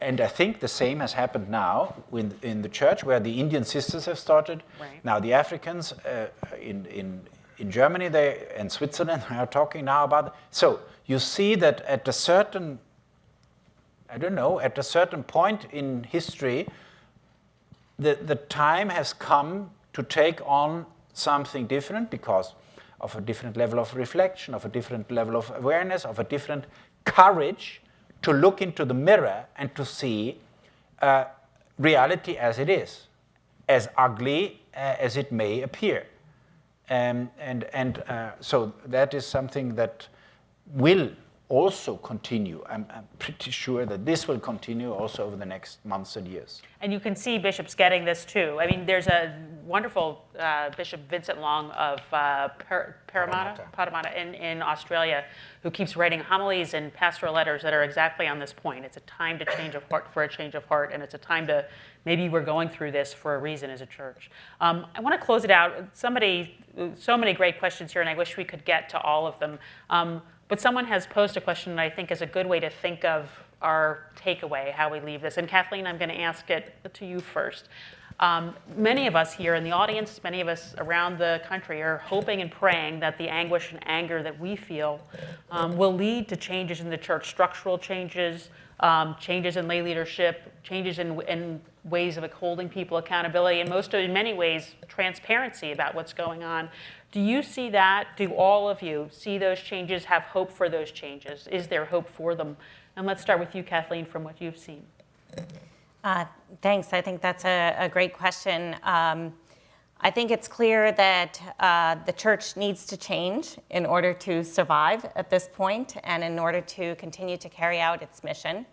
and I think the same has happened now in the church, where the Indian sisters have started. Right. Now the Africans in Germany and Switzerland are talking now about it. So you see that at a certain point in history, the time has come to take on something different because of a different level of reflection, of a different level of awareness, of a different courage to look into the mirror and to see reality as it is, as ugly as it may appear. So that is something that will also continue. I'm pretty sure that this will continue also over the next months and years. And you can see bishops getting this too. I mean, there's a wonderful Bishop Vincent Long of Parramatta in Australia, who keeps writing homilies and pastoral letters that are exactly on this point. It's a time to change of heart for a change of heart, and it's a time to, maybe we're going through this for a reason as a church. I want to close it out. So many great questions here, and I wish we could get to all of them. But someone has posed a question that I think is a good way to think of our takeaway, how we leave this. And Kathleen, I'm going to ask it to you first. Many of us here in the audience, many of us around the country are hoping and praying that the anguish and anger that we feel will lead to changes in the church, structural changes, changes in lay leadership, changes in ways of holding people accountability, and in many ways, transparency about what's going on. Do you see that? Do all of you see those changes, have hope for those changes? Is there hope for them? And let's start with you, Kathleen, from what you've seen. Thanks. I think that's a great question. I think it's clear that the church needs to change in order to survive at this point and in order to continue to carry out its mission.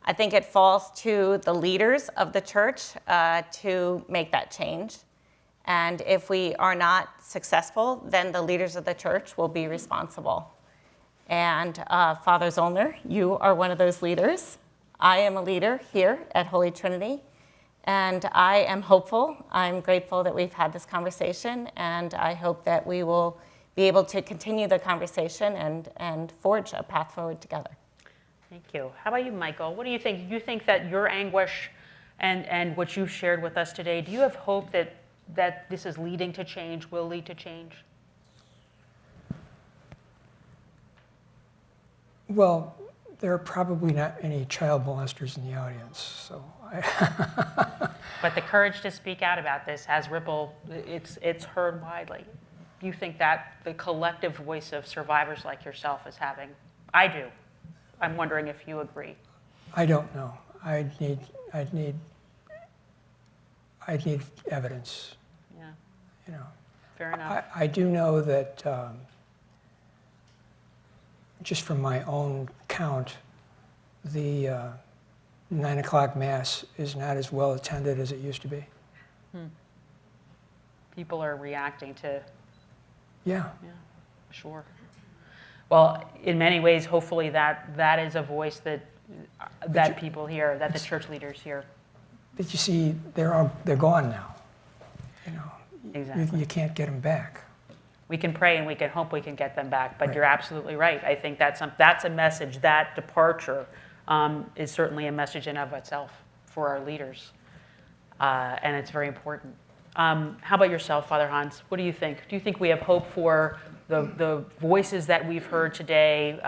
I think it falls to the leaders of the church to make that change. And if we are not successful, then the leaders of the church will be responsible. And Father Zollner, you are one of those leaders. I am a leader here at Holy Trinity, and I am hopeful. I'm grateful that we've had this conversation, and I hope that we will be able to continue the conversation and forge a path forward together. Thank you. How about you, Michael? What do you think? Do you think that your anguish and what you've shared with us today, do you have hope that this is leading to change, will lead to change? Well, there are probably not any child molesters in the audience, so But the courage to speak out about this has rippled, it's heard widely. Do you think that the collective voice of survivors like yourself is having? I do. I'm wondering if you agree. I don't know. I'd need evidence. Yeah, You know, fair enough. I do know that just from my own count, the 9 o'clock Mass is not as well attended as it used to be. People are reacting to, Yeah. sure. Well, in many ways, hopefully that is a voice that people hear, that the church leaders hear. But you see, they're gone now. You know, Exactly. you can't get them back. We can pray and we can hope we can get them back, but Right. you're absolutely right. I think that's a message. That departure is certainly a message in of itself for our leaders, and it's very important. How about yourself, Father Hans? What do you think? Do you think we have hope for the voices that we've heard today,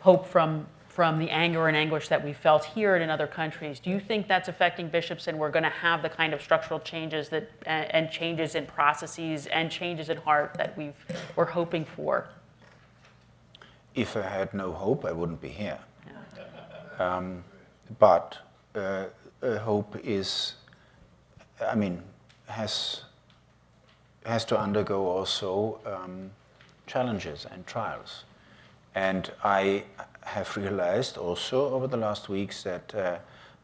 hope from the anger and anguish that we felt here and in other countries? Do you think that's affecting bishops and we're going to have the kind of structural changes and changes in processes and changes in heart that we're hoping for? If I had no hope, I wouldn't be here. But hope is, has to undergo also challenges and trials. And I have realized also over the last weeks that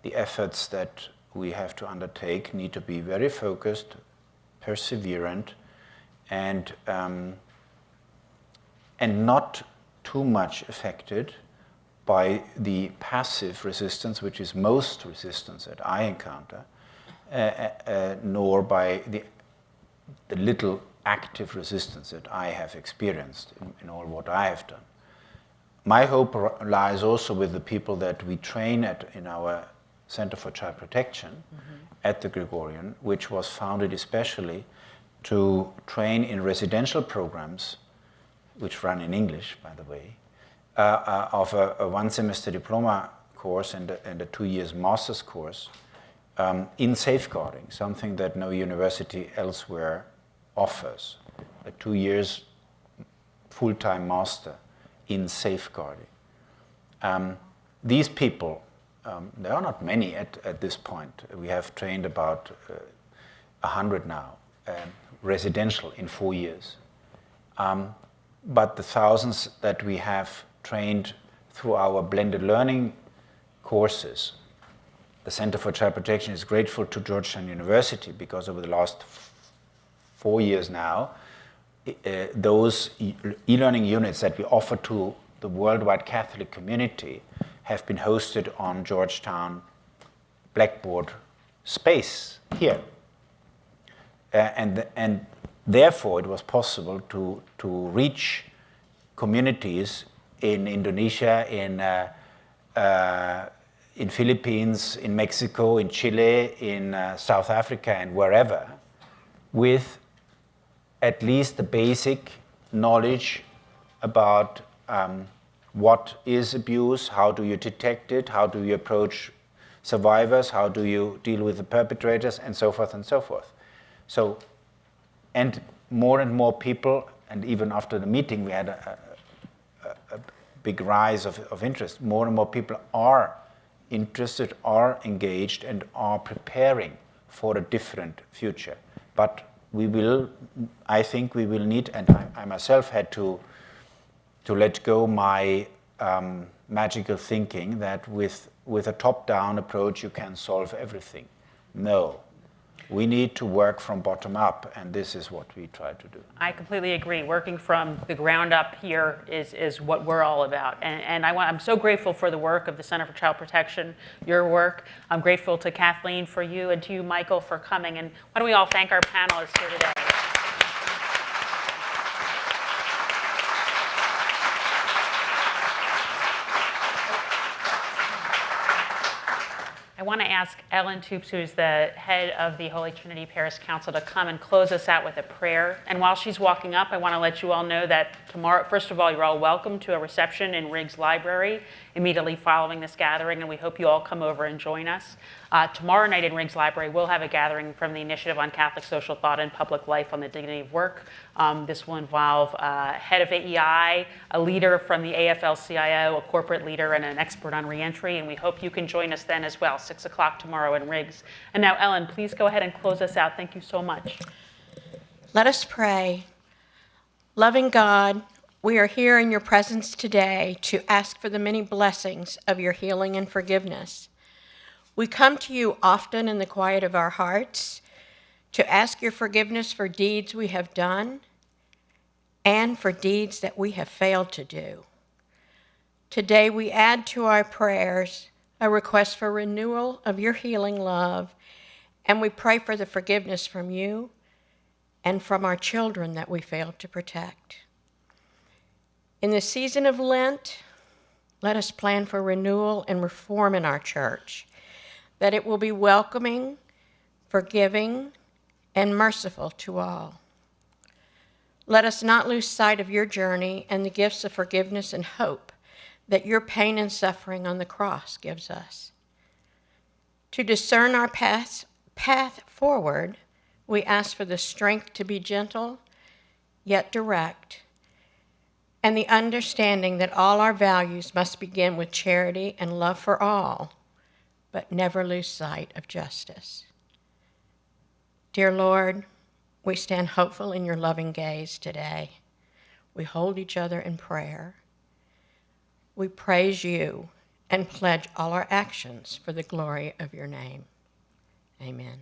the efforts that we have to undertake need to be very focused, perseverant, and not too much affected by the passive resistance, which is most resistance that I encounter, nor by the little active resistance that I have experienced in all what I have done. My hope lies also with the people that we train in our Center for Child Protection at the Gregorian, which was founded especially to train in residential programs, which run in English, by the way, of a one-semester diploma course and a 2 years master's course in safeguarding, something that no university elsewhere offers, a 2 years full-time master in safeguarding. These people, there are not many at this point. We have trained about 100 now, residential in 4 years. But the thousands that we have trained through our blended learning courses, the Center for Child Protection is grateful to Georgetown University because over the last 4 years now, those e-learning units that we offer to the worldwide Catholic community have been hosted on Georgetown Blackboard space here. And therefore it was possible to reach communities in Indonesia, in Philippines, in Mexico, in Chile, in South Africa, and wherever, with at least the basic knowledge about what is abuse, how do you detect it, how do you approach survivors, how do you deal with the perpetrators, and so forth and so forth. So, and more people, and even after the meeting we had a big rise of interest. More and more people are interested, are engaged, and are preparing for a different future. But I think we will need, and I myself had to let go my magical thinking that with a top-down approach you can solve everything. No. We need to work from bottom up, and this is what we try to do. I completely agree. Working from the ground up here is what we're all about. And I'm so grateful for the work of the Center for Child Protection, your work. I'm grateful to Kathleen for you, and to you, Michael, for coming. And why don't we all thank our panelists here today. I want to ask Ellen Toups, who's the head of the Holy Trinity Parish Council, to come and close us out with a prayer. And while she's walking up, I want to let you all know that tomorrow, first of all, you're all welcome to a reception in Riggs Library immediately following this gathering, and we hope you all come over and join us. Tomorrow night in Riggs Library, we'll have a gathering from the Initiative on Catholic Social Thought and Public Life on the Dignity of Work. This will involve head of AEI, a leader from the AFL-CIO, a corporate leader, and an expert on reentry, and we hope you can join us then as well, 6 o'clock tomorrow in Riggs. And now, Ellen, please go ahead and close us out. Thank you so much. Let us pray. Loving God, we are here in your presence today to ask for the many blessings of your healing and forgiveness. We come to you often in the quiet of our hearts to ask your forgiveness for deeds we have done and for deeds that we have failed to do. Today we add to our prayers a request for renewal of your healing love, and we pray for the forgiveness from you and from our children that we failed to protect. In the season of Lent, let us plan for renewal and reform in our church, that it will be welcoming, forgiving, and merciful to all. Let us not lose sight of your journey and the gifts of forgiveness and hope that your pain and suffering on the cross gives us. To discern our path forward, we ask for the strength to be gentle, yet direct, and the understanding that all our values must begin with charity and love for all, but never lose sight of justice. Dear Lord, we stand hopeful in your loving gaze today. We hold each other in prayer. We praise you and pledge all our actions for the glory of your name. Amen.